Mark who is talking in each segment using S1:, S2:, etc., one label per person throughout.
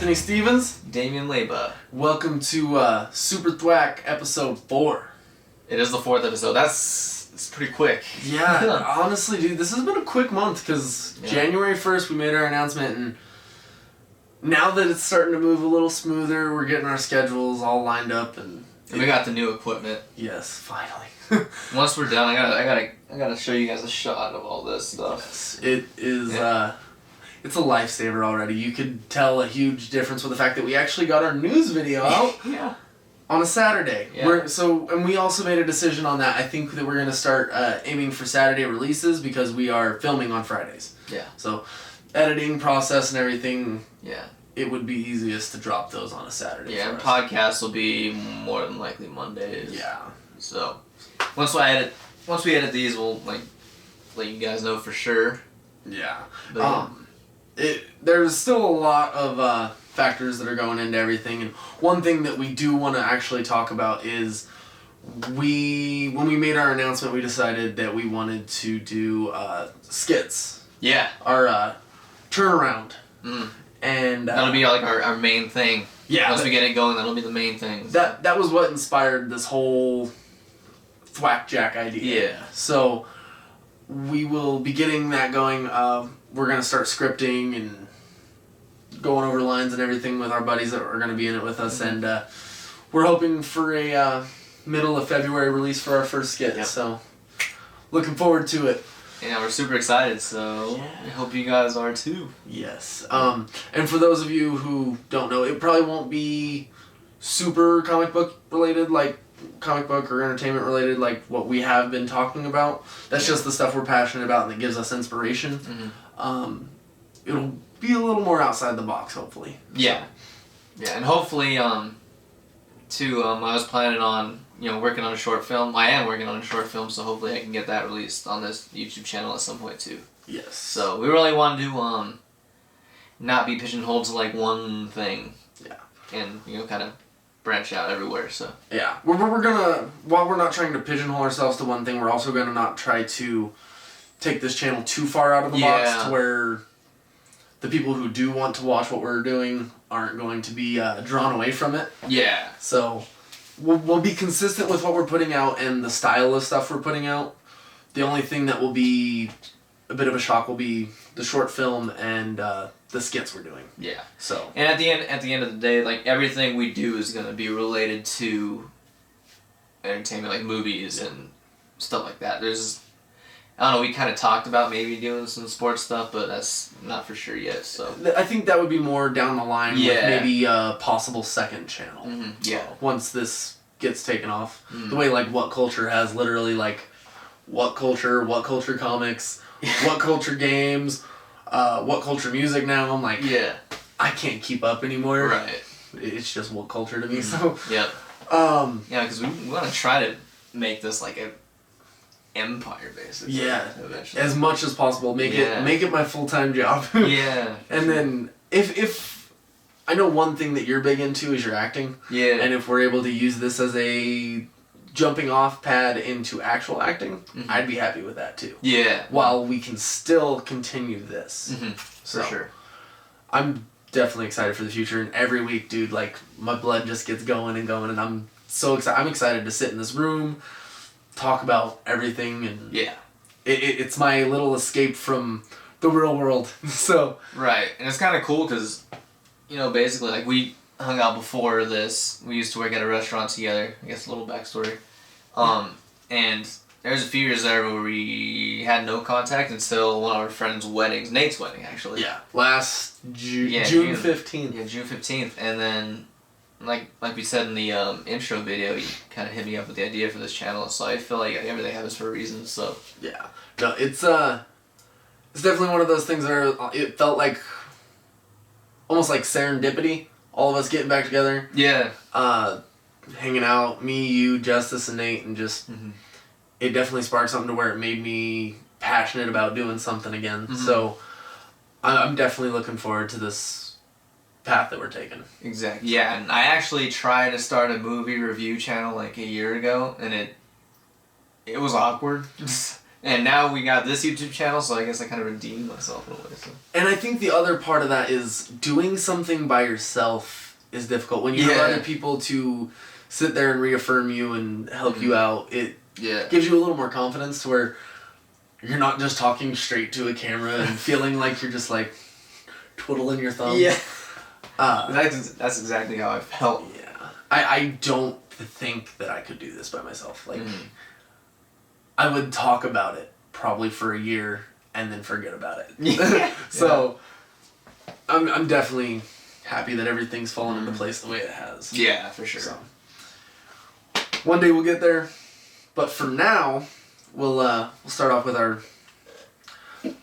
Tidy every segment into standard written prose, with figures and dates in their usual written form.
S1: Anthony Stevens.
S2: Damian Leba.
S1: Welcome to SuperThwak episode 4.
S2: It is the 4th episode. It's pretty quick.
S1: Yeah, honestly, dude, this has been a quick month because January 1st we made our announcement, and now that it's starting to move a little smoother, we're getting our schedules all lined up, and
S2: we got the new equipment.
S1: Yes, finally.
S2: Once we're done, I gotta show you guys a shot of all this stuff.
S1: Yes, it is. It's a lifesaver already. You could tell a huge difference with the fact that we actually got our news video out.
S2: Yeah.
S1: On a Saturday.
S2: Yeah.
S1: And we also made a decision on that. I think that we're going to start aiming for Saturday releases because we are filming on Fridays.
S2: Yeah.
S1: So, editing process and everything.
S2: Yeah.
S1: It would be easiest to drop those on a Saturday.
S2: Yeah, and podcasts will be more than likely Mondays.
S1: Yeah.
S2: So, once we edit these, we'll let you guys know for sure.
S1: Yeah.
S2: But,
S1: there's still a lot of factors that are going into everything, and one thing that we do want to actually talk about is when we made our announcement, we decided that we wanted to do skits.
S2: Yeah.
S1: Our turnaround.
S2: Mm.
S1: And
S2: that'll be like our main thing.
S1: Yeah.
S2: Once we get it going, that'll be the main thing.
S1: That was what inspired this whole ThwakJak idea.
S2: Yeah.
S1: So we will be getting that going. We're going to start scripting and going over lines and everything with our buddies that are going to be in it with us. Mm-hmm. And we're hoping for a middle of February release for our first skit. Yep. So looking forward to it.
S2: Yeah, we're super excited, so we hope you guys are too.
S1: Yes. And for those of you who don't know, it probably won't be super comic book related, like comic book or entertainment related, like what we have been talking about. That's just the stuff we're passionate about and that gives us inspiration.
S2: Mm-hmm.
S1: It'll be a little more outside the box, hopefully.
S2: Yeah. Yeah, and hopefully, too, I was planning on, working on a short film. I am working on a short film, so hopefully I can get that released on this YouTube channel at some point, too.
S1: Yes.
S2: So, we really want to, not be pigeonholed to, one thing.
S1: Yeah.
S2: And, kind of branch out everywhere, so.
S1: Yeah. We're gonna, while we're not trying to pigeonhole ourselves to one thing, we're also gonna not try to take this channel too far out of the box to where the people who do want to watch what we're doing aren't going to be drawn away from it.
S2: Yeah.
S1: So we'll be consistent with what we're putting out and the style of stuff we're putting out. The only thing that will be a bit of a shock will be the short film and the skits we're doing.
S2: Yeah.
S1: So.
S2: And at the end of the day, everything we do is gonna be related to entertainment, like movies and stuff like that. I don't know, we kind of talked about maybe doing some sports stuff, but that's not for sure yet, so.
S1: I think that would be more down the line with maybe a possible second channel.
S2: Mm-hmm. Yeah.
S1: Once this gets taken off.
S2: Mm-hmm.
S1: The way, What Culture has literally, What Culture comics, What Culture games, What Culture music now. I'm like, I can't keep up anymore.
S2: Right.
S1: It's just What Culture to me,
S2: mm-hmm.
S1: so.
S2: Yep. Because we want to try to make this a empire, basically.
S1: Yeah,
S2: eventually.
S1: as much as possible. Make it my full-time job.
S2: Yeah.
S1: And then if I know one thing that you're big into is your acting.
S2: Yeah.
S1: And if we're able to use this as a jumping off pad into actual acting,
S2: mm-hmm.
S1: I'd be happy with that too.
S2: Yeah.
S1: While we can still continue this.
S2: Mm-hmm.
S1: So,
S2: for sure.
S1: I'm definitely excited for the future, and every week, dude, my blood just gets going, and I'm so excited. I'm excited to sit in this room, talk about everything, and it's my little escape from the real world. So
S2: right, and it's kind of cool because basically we hung out before this. We used to work at a restaurant together. I guess a little backstory. And there was a few years there where we had no contact until one of our friends' weddings, Nate's wedding actually.
S1: Yeah, last June 15th.
S2: Yeah, June 15th, and then. Like we said in the intro video, he kind of hit me up with the idea for this channel, so I feel like everything happens for a reason, so.
S1: Yeah. No, it's definitely one of those things where it felt like almost like serendipity, all of us getting back together.
S2: Yeah.
S1: Hanging out, me, you, Justice, and Nate, and just,
S2: mm-hmm.
S1: It definitely sparked something to where it made me passionate about doing something again.
S2: Mm-hmm.
S1: So I'm definitely looking forward to this path that we're taking.
S2: Exactly. Yeah, and I actually tried to start a movie review channel a year ago, and it was awkward. And now we got this YouTube channel, so I guess I kind of redeemed myself in a way. So.
S1: And I think the other part of that is doing something by yourself is difficult. When you have other people to sit there and reaffirm you and help you out, it gives you a little more confidence to where you're not just talking straight to a camera and feeling like you're just like twiddling your thumbs.
S2: Yeah. That's exactly how I felt.
S1: Yeah. I don't think that I could do this by myself. Like, I would talk about it probably for a year and then forget about it.
S2: Yeah.
S1: So, I'm definitely happy that everything's fallen into place the way it has.
S2: Yeah, for sure.
S1: So, one day we'll get there, but for now, we'll start off with our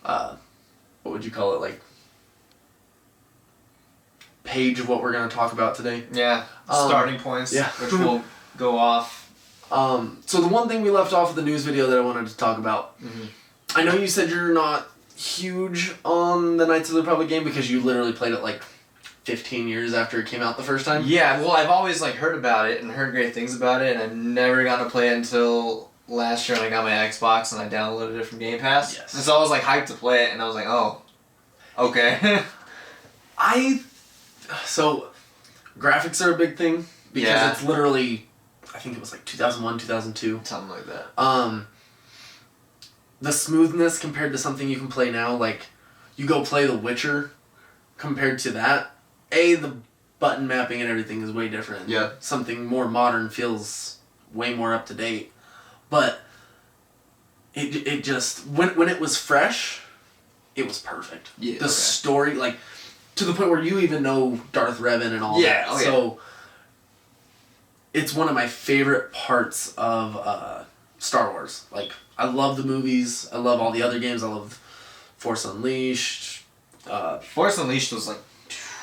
S1: what would you call it, like page of what we're gonna talk about today.
S2: Yeah. Starting points.
S1: Yeah.
S2: Which will go off.
S1: So the one thing we left off with the news video that I wanted to talk about. I know you said you're not huge on the Knights of the Republic game because you literally played it like 15 years after it came out the first time.
S2: Yeah, well, I've always like heard about it and heard great things about it, and I've never got to play it until last year when I got my Xbox and I downloaded it from Game Pass.
S1: Yes.
S2: And so I was like hyped to play it, and I was like, oh, okay.
S1: So graphics are a big thing because it's literally, I think it was like 2001, 2002.
S2: Something like that.
S1: The smoothness compared to something you can play now, like you go play The Witcher compared to that, the button mapping and everything is way different.
S2: Yeah.
S1: Something more modern feels way more up to date. But it just, when it was fresh, it was perfect.
S2: Yeah.
S1: The story, like, to the point where you even know Darth Revan and all that.
S2: Oh, yeah.
S1: So, it's one of my favorite parts of Star Wars. Like, I love the movies. I love all the other games. I love Force Unleashed.
S2: Force Unleashed was like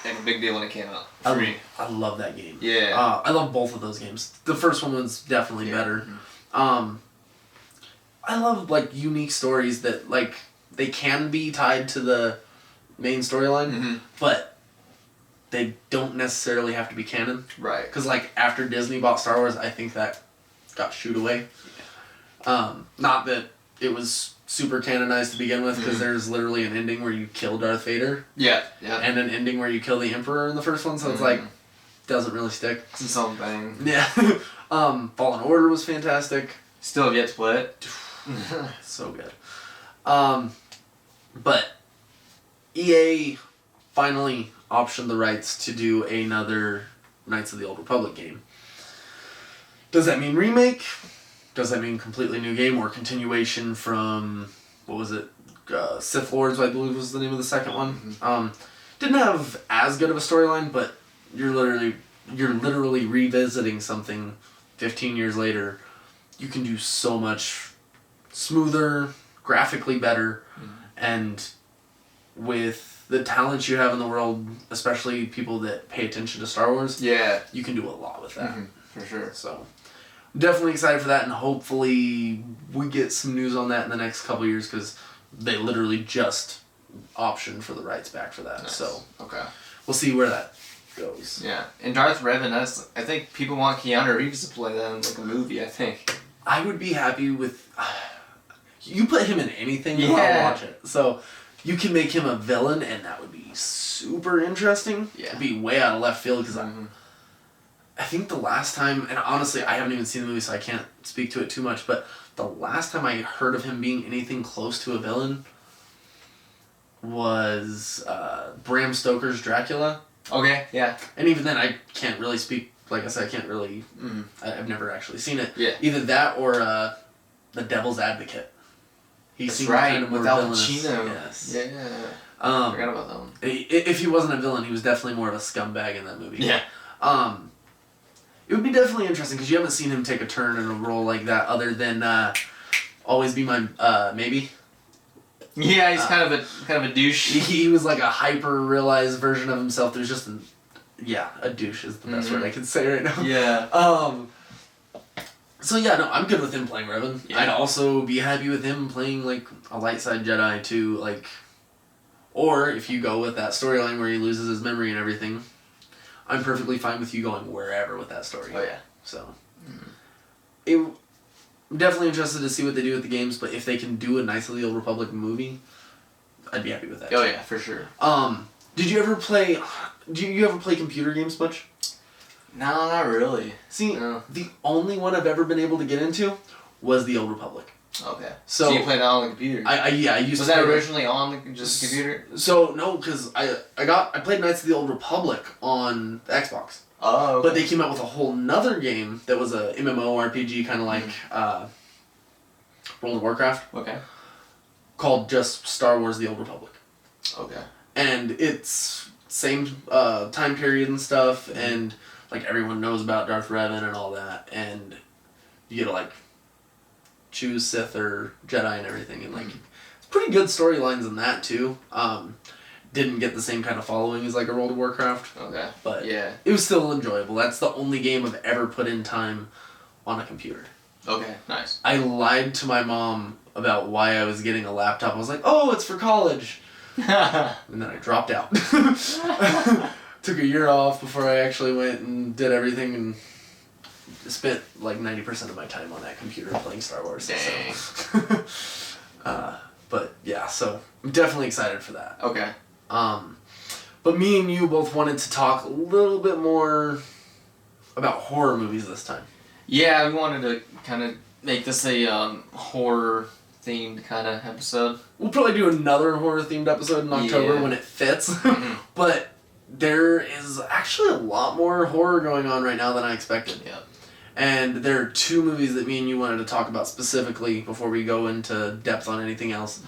S2: a big deal when it came out.
S1: I love that game.
S2: Yeah.
S1: I love both of those games. The first one was definitely better. I love like unique stories that like they can be tied to the main storyline, but they don't necessarily have to be canon.
S2: Right.
S1: Because like after Disney bought Star Wars, I think that got shooed away. Not that it was super canonized to begin with, because there's literally an ending where you kill Darth Vader.
S2: Yeah.
S1: And an ending where you kill the Emperor in the first one, so it's like doesn't really stick.
S2: It's its own thing.
S1: Yeah. Fallen Order was fantastic.
S2: Still have yet to play it.
S1: So good. But EA finally optioned the rights to do another Knights of the Old Republic game. Does that mean remake? Does that mean completely new game or continuation from, what was it, Sith Lords, I believe was the name of the second one. Didn't have as good of a storyline, but you're literally revisiting something 15 years later. You can do so much smoother, graphically better, and with the talents you have in the world, especially people that pay attention to Star Wars, you can do a lot with that.
S2: For sure.
S1: So, I'm definitely excited for that, and hopefully we get some news on that in the next couple of years, because they literally just optioned for the rights back for that. Nice. So, we'll see where that goes.
S2: Yeah, and Darth Revan, I think people want Keanu Reeves to play that in like a movie, I think.
S1: I would be happy with... you put him in anything, and I'll watch it. So, you can make him a villain, and that would be super interesting. Yeah. It'd be way out of left field, because I think the last time, and honestly, I haven't even seen the movie, so I can't speak to it too much, but the last time I heard of him being anything close to a villain was Bram Stoker's Dracula.
S2: Okay, yeah.
S1: And even then, I can't really speak, like I said, I can't really, I've never actually seen it.
S2: Yeah.
S1: Either that or The Devil's Advocate. He
S2: That's
S1: seemed
S2: right,
S1: kind of more
S2: with Al
S1: villainous.
S2: Pacino.
S1: Yes.
S2: Yeah.
S1: I
S2: forgot about that one.
S1: If he wasn't a villain, he was definitely more of a scumbag in that movie.
S2: Yeah.
S1: It would be definitely interesting, because you haven't seen him take a turn in a role like that other than Always Be My Maybe.
S2: Yeah, he's kind of a douche.
S1: He was like a hyper-realized version of himself. There's just a douche is the best word I can say right now.
S2: Yeah.
S1: So yeah, no, I'm good with him playing Revan. Yeah. I'd also be happy with him playing like a light side Jedi too, like, or if you go with that storyline where he loses his memory and everything, I'm perfectly fine with you going wherever with that story.
S2: Oh yeah.
S1: So, I'm definitely interested to see what they do with the games, but if they can do a Knights of the Old Republic movie, I'd be happy with that.
S2: Oh yeah, for sure.
S1: Did you ever play? Do you ever play computer games much?
S2: No, not really.
S1: See,
S2: no.
S1: The only one I've ever been able to get into was the Old Republic.
S2: Okay.
S1: So
S2: you played that on the computer?
S1: I used
S2: Was
S1: to.
S2: that originally on the computer?
S1: So no, because I played Knights of the Old Republic on the Xbox.
S2: Oh. Okay.
S1: But they came out with a whole nother game that was a MMORPG kind of like World of Warcraft.
S2: Okay.
S1: Called just Star Wars: The Old Republic.
S2: Okay.
S1: And it's same time period and stuff, and like everyone knows about Darth Revan and all that, and you get to like choose Sith or Jedi and everything, and like it's pretty good storylines in that too. Didn't get the same kind of following as like a World of Warcraft.
S2: Okay.
S1: But
S2: yeah,
S1: it was still enjoyable. That's the only game I've ever put in time on a computer.
S2: Okay, nice.
S1: I lied to my mom about why I was getting a laptop. I was like, oh, it's for college. And then I dropped out. Took a year off before I actually went and did everything, and spent like 90% of my time on that computer playing Star Wars.
S2: Dang.
S1: So. But yeah, so I'm definitely excited for that.
S2: Okay.
S1: But me and you both wanted to talk a little bit more about horror movies this time.
S2: Yeah, we wanted to kind of make this a horror themed kind of episode.
S1: We'll probably do another horror themed episode in October when it fits. But there is actually a lot more horror going on right now than I expected.
S2: Yeah.
S1: And there are two movies that me and you wanted to talk about specifically before we go into depth on anything else.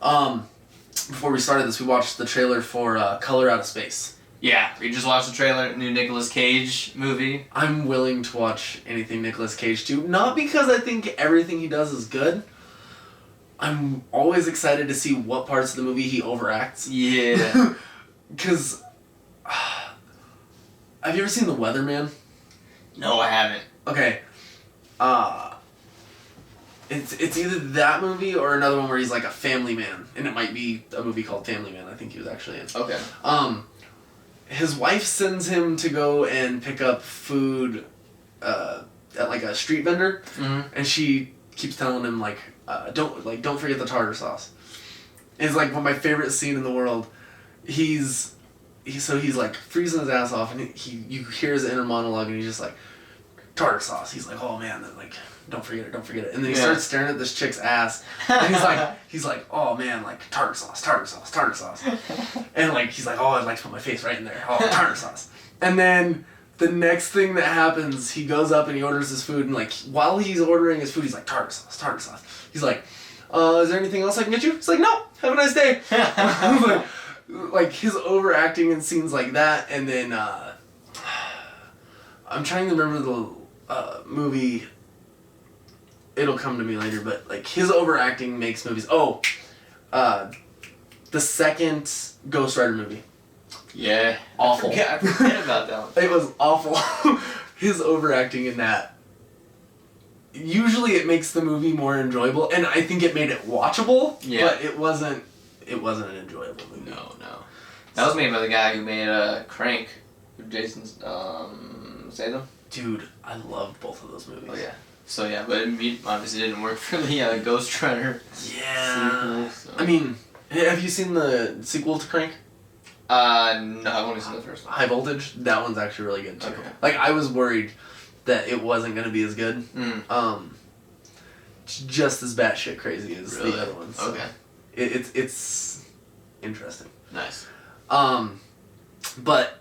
S1: Before we started this, we watched the trailer for Color Out of Space.
S2: Yeah, we just watched the trailer, new Nicolas Cage movie.
S1: I'm willing to watch anything Nicolas Cage do. Not because I think everything he does is good. I'm always excited to see what parts of the movie he overacts.
S2: Yeah.
S1: Because... have you ever seen The Weatherman?
S2: No, I haven't.
S1: Okay. It's either that movie or another one where he's like a family man. And it might be a movie called Family Man, I think he was actually in.
S2: Okay.
S1: His wife sends him to go and pick up food at like a street vendor, and she keeps telling him like, don't forget the tartar sauce. It's like one of my favorite scene in the world. He's like freezing his ass off, and you hear his inner monologue, and he's just like, tartar sauce. He's like, oh man, like don't forget it. And then he starts staring at this chick's ass, and he's like, oh man, like tartar sauce. And like he's like, oh, I'd like to put my face right in there. Oh, tartar sauce. And then the next thing that happens, he goes up and he orders his food, and like while he's ordering his food, he's like, tartar sauce. He's like, is there anything else I can get you? He's like, no, have a nice day. like his overacting in scenes like that, and then I'm trying to remember the movie. It'll come to me later, but like his overacting makes movies. The second Ghost Rider movie.
S2: Yeah.
S1: Awful.
S2: I forget about that one.
S1: It was awful. His overacting in that. Usually it makes the movie more enjoyable, and I think it made it watchable. Yeah. But it wasn't an enjoyable movie.
S2: No. That was made by the guy who made Crank. Jason's Statham.
S1: Dude, I loved both of those movies.
S2: Oh yeah. So yeah, but it obviously didn't work for the Ghost Rider.
S1: Yeah.
S2: Sequel, so.
S1: I mean, have you seen the sequel to Crank?
S2: No, I've only seen the first one.
S1: High Voltage? That one's actually really good too.
S2: Okay.
S1: Like, I was worried that it wasn't going to be as good. Just as batshit crazy as the other ones. So
S2: okay.
S1: It's interesting.
S2: Nice.
S1: But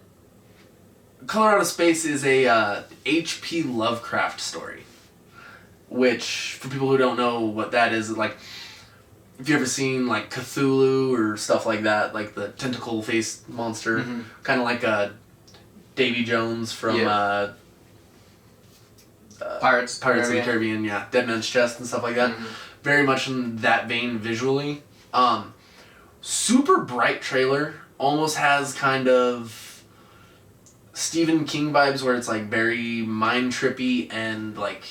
S1: Color Out of Space is a H.P. Lovecraft story. Which, for people who don't know what that is, like, if you ever seen, like, Cthulhu or stuff like that, like the tentacle-faced monster, kind of like Davy Jones from
S2: Pirates
S1: of the Caribbean, yeah. Dead Man's Chest and stuff like that. Very much in that vein visually. Super bright trailer. Almost has kind of Stephen King vibes where it's, like, very mind-trippy and, like,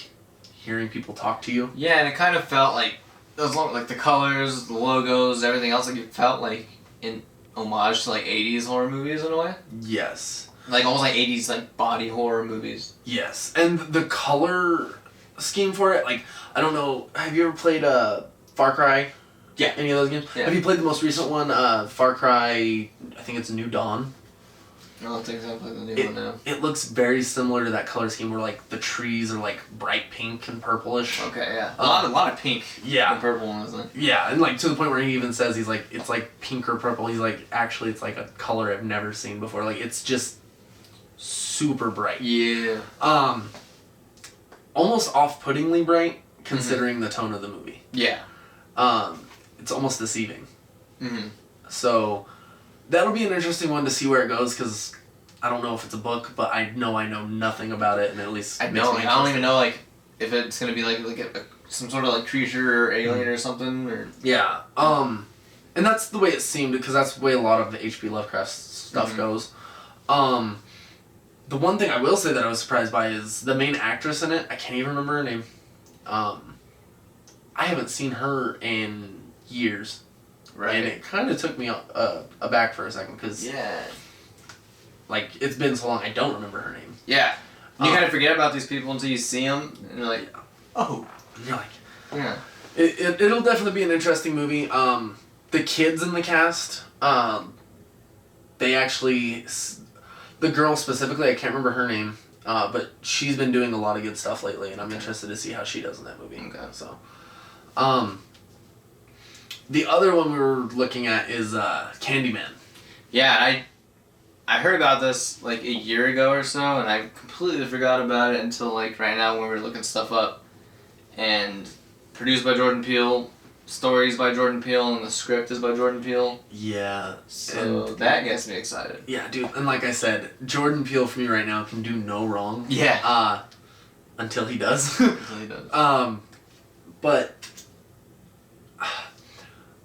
S1: hearing people talk to you.
S2: Yeah, and it kind of felt like like the colors, the logos, everything else. Like it felt like in homage to like 80s horror movies in a way.
S1: Yes.
S2: Like almost like 80s like body horror movies.
S1: Yes, and the color scheme for it. Like, I don't know. Have you ever played Far Cry?
S2: Yeah.
S1: Any of those games?
S2: Yeah.
S1: Have you played the most recent one, Far Cry? I think it's New Dawn.
S2: I don't think so. I played the new one now.
S1: It looks very similar to that color scheme where like the trees are like bright pink and purplish.
S2: Okay, yeah. A lot of pink.
S1: Yeah.
S2: And purple ones. Then.
S1: Yeah, and like to the point where he even says he's like it's like pink or purple. He's like actually it's like a color I've never seen before. Like it's just super bright.
S2: Yeah.
S1: Almost off-puttingly bright considering the tone of the movie.
S2: Yeah.
S1: It's almost deceiving.
S2: Mm-hmm.
S1: So that'll be an interesting one to see where it goes because I don't know if it's a book, but I know nothing about it, and at least
S2: I don't even know like if it's gonna be like some sort of like creature or alien or something or
S1: yeah. And that's the way it seemed because that's the way a lot of the H.P. Lovecraft stuff goes. The one thing I will say that I was surprised by is the main actress in it. I can't even remember her name. I haven't seen her in years.
S2: right.
S1: And it kind of took me aback for a second because like it's been so long I don't remember her name.
S2: Yeah. You kind of forget about these people until you see them and you're like, oh.
S1: And you're like,
S2: yeah.
S1: It'll definitely be an interesting movie. The kids in the cast, they actually, the girl specifically, I can't remember her name, but she's been doing a lot of good stuff lately, and I'm interested to see how she does in that movie.
S2: Okay.
S1: So, the other one we were looking at is Candyman.
S2: Yeah, I heard about this like a year ago or so, and I completely forgot about it until like right now when we were looking stuff up. And produced by Jordan Peele, stories by Jordan Peele, and the script is by Jordan Peele.
S1: Yeah.
S2: So that gets me excited.
S1: Yeah, dude, and like I said, Jordan Peele for me right now can do no wrong.
S2: Yeah.
S1: Until he does.
S2: Until he does.
S1: But,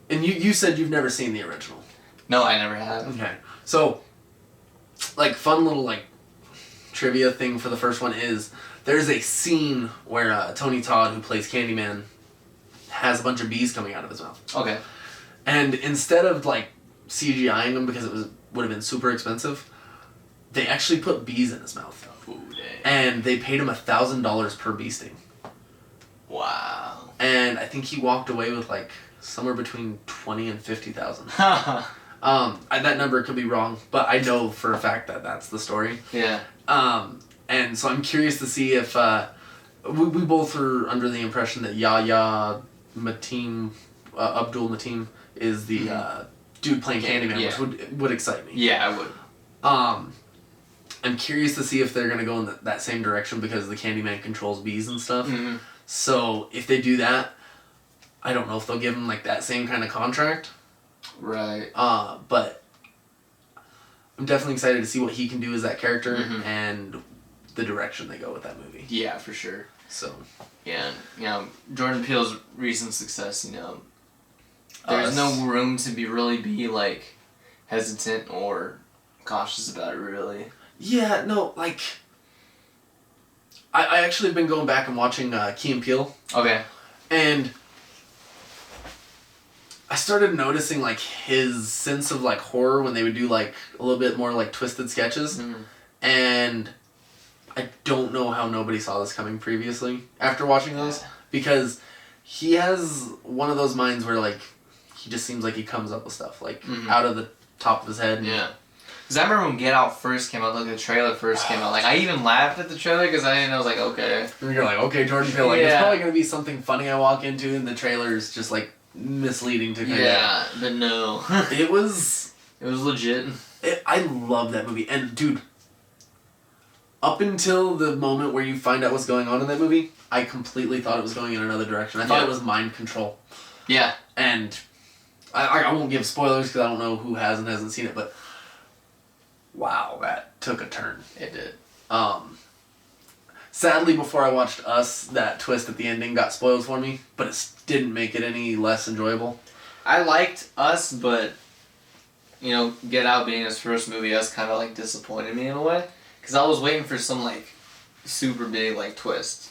S1: and you said you've never seen the original.
S2: No, I never have.
S1: Okay. So, like, fun little, like, trivia thing for the first one is there's a scene where Tony Todd, who plays Candyman, has a bunch of bees coming out of his mouth.
S2: Okay.
S1: And instead of, like, CGIing them because it would have been super expensive, they actually put bees in his mouth.
S2: Ooh, dang.
S1: And they paid him $1,000 per bee sting.
S2: Wow.
S1: And I think he walked away with, like, somewhere between $20,000 and $50,000. That number could be wrong, but I know for a fact that that's the story.
S2: Yeah.
S1: And so I'm curious to see if we both are under the impression that Yahya Mateen, Abdul Mateen is the dude playing Candyman, which would excite me.
S2: Yeah, I would.
S1: I'm curious to see if they're gonna go in that same direction because the Candyman controls bees and stuff.
S2: Mm-hmm.
S1: So if they do that, I don't know if they'll give him like that same kind of contract.
S2: Right.
S1: But I'm definitely excited to see what he can do as that character and the direction they go with that movie.
S2: Yeah, for sure.
S1: So.
S2: Yeah, Jordan Peele's recent success, there's no room to really be like hesitant or cautious about it, really.
S1: Yeah, no, like I actually have been going back and watching Key and Peele.
S2: Okay.
S1: And I started noticing like his sense of like horror when they would do like a little bit more like twisted sketches. And I don't know how nobody saw this coming previously after watching those because he has one of those minds where like he just seems like he comes up with stuff like out of the top of his head.
S2: Yeah. Because I remember when Get Out first came out, like the trailer first came out, like I even laughed at the trailer because I was like, okay.
S1: And you're like, okay, Jordan Peele, like it's probably going to be something funny I walk into and the trailer is just like misleading to kind of...
S2: but no.
S1: It was
S2: legit.
S1: I love that movie. And dude, up until the moment where you find out what's going on in that movie, I completely thought it was going in another direction. I thought it was mind control.
S2: Yeah.
S1: And I won't give spoilers because I don't know who has and hasn't seen it, but wow, that took a turn.
S2: It did.
S1: Sadly, before I watched Us, that twist at the ending got spoiled for me, but it didn't make it any less enjoyable.
S2: I liked Us, but, Get Out being his first movie, Us kind of, like, disappointed me in a way. Because I was waiting for some, like, super big, like, twist.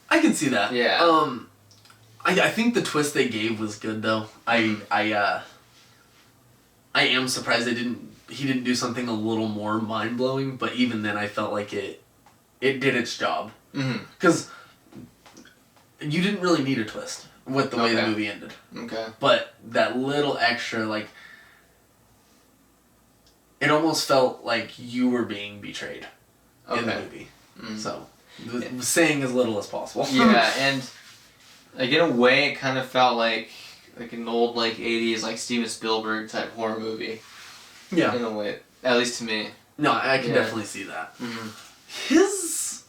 S1: I can see that.
S2: Yeah.
S1: I think the twist they gave was good, though. I am surprised he didn't do something a little more mind-blowing, but even then I felt like it it did its job.
S2: Mm-hmm.
S1: Because you didn't really need a twist with the way the movie ended.
S2: Okay.
S1: But that little extra, like, it almost felt like you were being betrayed in the movie. Mm-hmm. So, saying as little as possible.
S2: Yeah, and like in a way, it kind of felt like an old like 80s like Steven Spielberg type horror movie.
S1: Yeah.
S2: In a way, at least to me.
S1: No, I can definitely see that.
S2: Mm-hmm.
S1: His,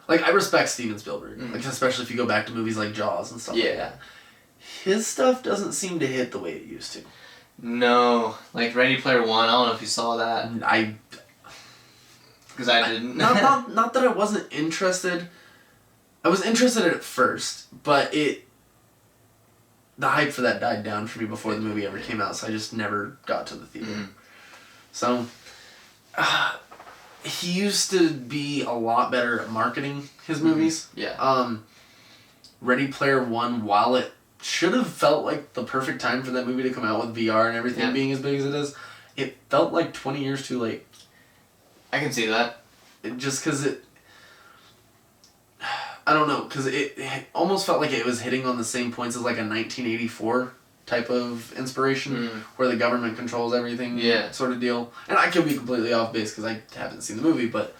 S1: like, I respect Steven Spielberg, like, especially if you go back to movies like Jaws and stuff like that. His stuff doesn't seem to hit the way it used to.
S2: No, like Ready Player One. I don't know if you saw that. Because I didn't.
S1: Not that I wasn't interested. I was interested at first, but the hype for that died down for me before the movie ever came out, so I just never got to the theater. Mm-hmm. So, he used to be a lot better at marketing his movies.
S2: Yeah.
S1: Ready Player One, while it should have felt like the perfect time for that movie to come out with VR and everything being as big as it is, it felt like 20 years too late.
S2: I can see that.
S1: Just because I don't know, because it almost felt like it was hitting on the same points as like a 1984 type of inspiration, where the government controls everything sort of deal. And I could be completely off base because I haven't seen the movie, but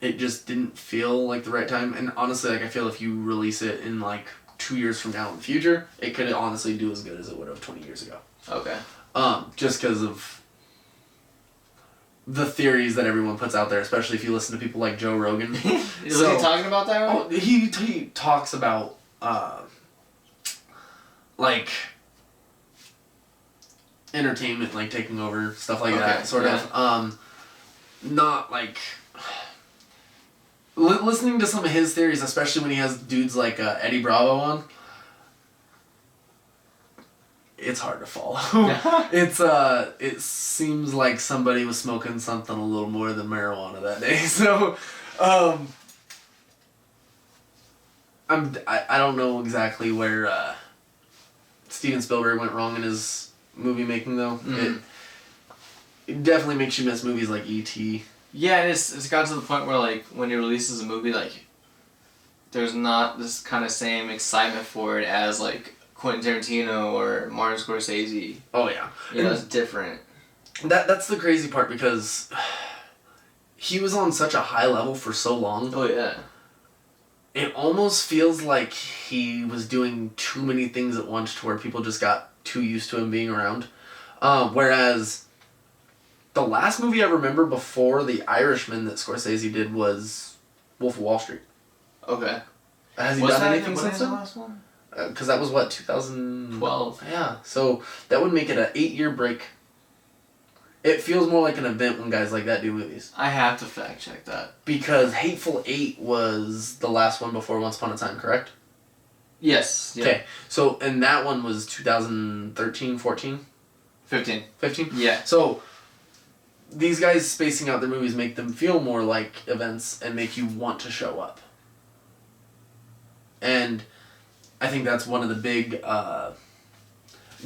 S1: it just didn't feel like the right time. And honestly, like, I feel if you release it in like 2 years from now in the future, it could honestly do as good as it would have 20 years ago.
S2: Okay.
S1: Just because of the theories that everyone puts out there, especially if you listen to people like Joe Rogan.
S2: Was he talking about that? Right?
S1: Oh, he talks about like entertainment, like taking over stuff like that, sort of. Not like listening to some of his theories, especially when he has dudes like Eddie Bravo on. It's hard to follow. It seems like somebody was smoking something a little more than marijuana that day. So, I don't know exactly where Steven Spielberg went wrong in his movie making though. Mm-hmm. It definitely makes you miss movies like E.T.
S2: Yeah, and it's got to the point where like when he releases a movie, like there's not this kind of same excitement for it as like Quentin Tarantino or Martin Scorsese.
S1: Oh yeah.
S2: You know, it's different.
S1: That's the crazy part because he was on such a high level for so long.
S2: Oh yeah.
S1: It almost feels like he was doing too many things at once to where people just got too used to him being around. Whereas the last movie I remember before The Irishman that Scorsese did was Wolf of Wall Street.
S2: Okay.
S1: Has he done anything since then?
S2: The last one?
S1: Because that was what, 2012?
S2: Yeah.
S1: So that would make it an 8-year break. It feels more like an event when guys like that do movies.
S2: I have to fact check that.
S1: Because Hateful Eight was the last one before Once Upon a Time, correct?
S2: Yes. Yeah.
S1: Okay. So, and that one was 2013, 14?
S2: 15.
S1: 15?
S2: Yeah.
S1: So, these guys spacing out their movies make them feel more like events and make you want to show up. And I think that's one of the big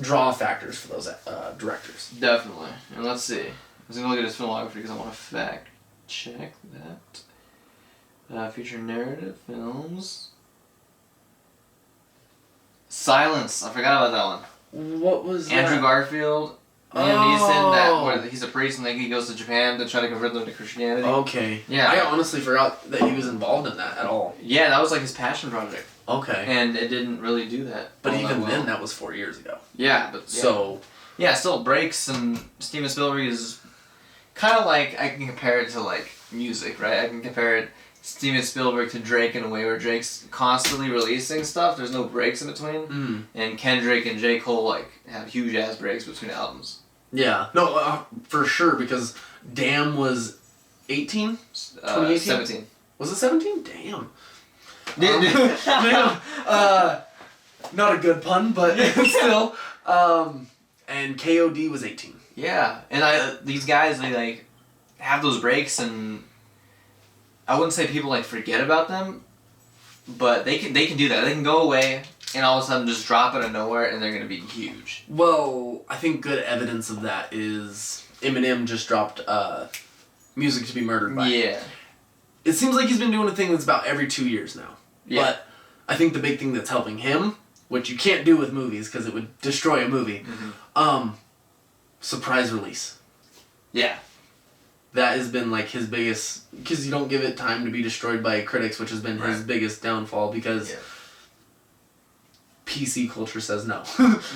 S1: draw factors for those directors.
S2: Definitely. And let's see. I was going to look at his filmography because I want to fact check that. Feature narrative films. Silence. I forgot about that
S1: one. What was
S2: Andrew
S1: that?
S2: Garfield. Liam Neeson, where he's a priest and then he goes to Japan to try to convert them to Christianity.
S1: Okay.
S2: Yeah.
S1: I honestly forgot that he was involved in that at all.
S2: Yeah, that was like his passion project.
S1: Okay.
S2: And it didn't really do that.
S1: But even then, that was 4 years ago.
S2: Yeah, but... Yeah.
S1: So...
S2: Yeah, still breaks, and Steven Spielberg is kind of like... I can compare it to, like, music, right? I can compare it, Steven Spielberg to Drake in a way where Drake's constantly releasing stuff. There's no breaks in between. Mm. And Kendrick and J. Cole, like, have huge-ass breaks between albums.
S1: Yeah. No, for sure, because Damn was 18? 2018?
S2: 17.
S1: Was it 17? Damn. Damn. Not a good pun, but still. And KOD was 18.
S2: Yeah. And these guys, they, like, have those breaks, and I wouldn't say people, like, forget about them, but they can do that. They can go away and all of a sudden just drop out of nowhere, and they're going to be huge.
S1: Well, I think good evidence of that is Eminem just dropped music to be murdered by.
S2: Yeah.
S1: It seems like he's been doing a thing that's about every 2 years now.
S2: Yeah.
S1: But I think the big thing that's helping him, which you can't do with movies because it would destroy a movie, surprise release.
S2: Yeah.
S1: That has been like his biggest, because you don't give it time to be destroyed by critics, which has been his biggest downfall because PC culture says no.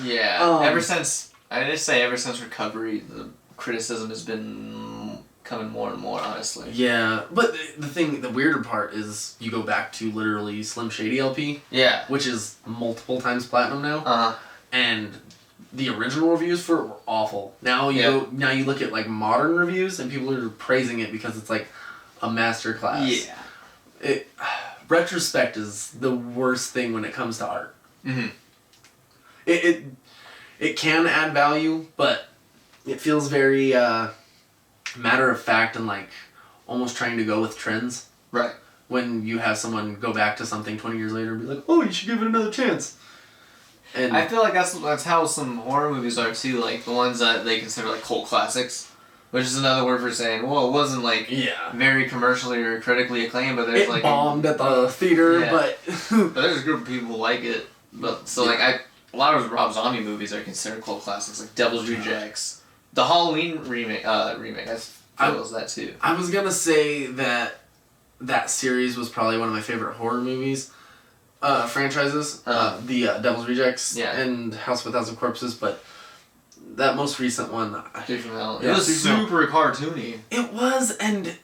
S2: Yeah. Ever since Recovery, the criticism has been coming more and more, honestly.
S1: Yeah, but the weirder part is you go back to literally Slim Shady LP.
S2: Yeah.
S1: Which is multiple times platinum now.
S2: Uh-huh.
S1: And the original reviews for it were awful. Now you look at like modern reviews and people are praising it because it's like a masterclass. Yeah. Retrospect is the worst thing when it comes to art. Mm-hmm. It can add value, but it feels very matter of fact and like almost trying to go with trends.
S2: Right.
S1: When you have someone go back to something 20 years later and be like, oh, you should give it another chance. And
S2: I feel like that's how some horror movies are too, like the ones that they consider like cult classics, which is another word for saying, well, it wasn't like very commercially or critically acclaimed, but there's like
S1: bombed at the theater, but
S2: but there's a group of people who like it. But so like a lot of Rob Zombie movies are considered cult classics, like Devil's Rejects, the Halloween remake. I feel that too.
S1: I was gonna say that series was probably one of my favorite horror movies. Franchises, the Devil's Rejects and House of a Thousand Corpses, but that most recent one...
S2: Three from Hell. It was super cartoony.
S1: It was, and it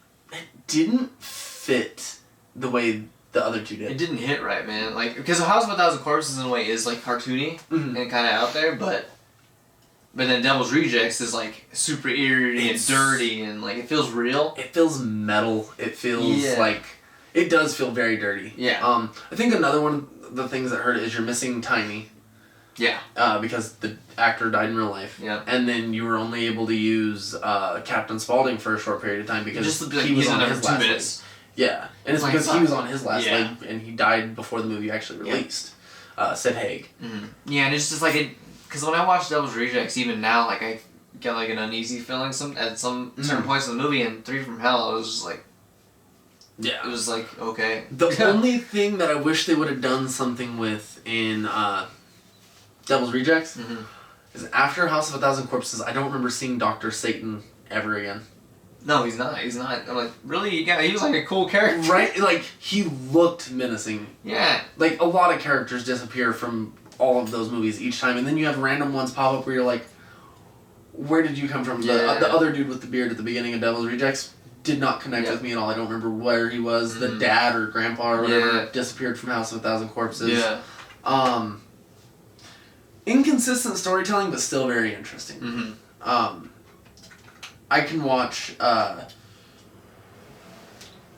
S1: didn't fit the way the other two did.
S2: It didn't hit right, man. Like, because House of a Thousand Corpses in a way is like cartoony and kind of out there, but then Devil's Rejects is like super eerie and dirty and like it feels real.
S1: It feels metal. It feels like... It does feel very dirty.
S2: Yeah.
S1: I think another one of the things that hurt it is you're missing Tiny.
S2: Yeah.
S1: Because the actor died in real life.
S2: Yeah.
S1: And then you were only able to use Captain Spaulding for a short period of time because he was on his last leg. Yeah. And it's because he was on his last leg and he died before the movie actually released. Sid Haig.
S2: Mm-hmm. Yeah, and it's just like it... Because when I watch Devil's Rejects, even now, like I get like an uneasy feeling at some certain points in the movie, and Three from Hell, I was just like... Yeah. It was like, okay.
S1: The only thing that I wish they would have done something with in Devil's Rejects is after House of a Thousand Corpses, I don't remember seeing Dr. Satan ever again.
S2: No, he's not. I'm like, really? Yeah, he was like a cool character.
S1: Right? Like, he looked menacing.
S2: Yeah.
S1: Like, a lot of characters disappear from all of those movies each time, and then you have random ones pop up where you're like, where did you come from? Yeah. The other dude with the beard at the beginning of Devil's Rejects did not connect with me at all. I don't remember where he was. The dad or grandpa or whatever disappeared from House of a Thousand Corpses.
S2: Yeah.
S1: Inconsistent storytelling, but still very interesting. I can watch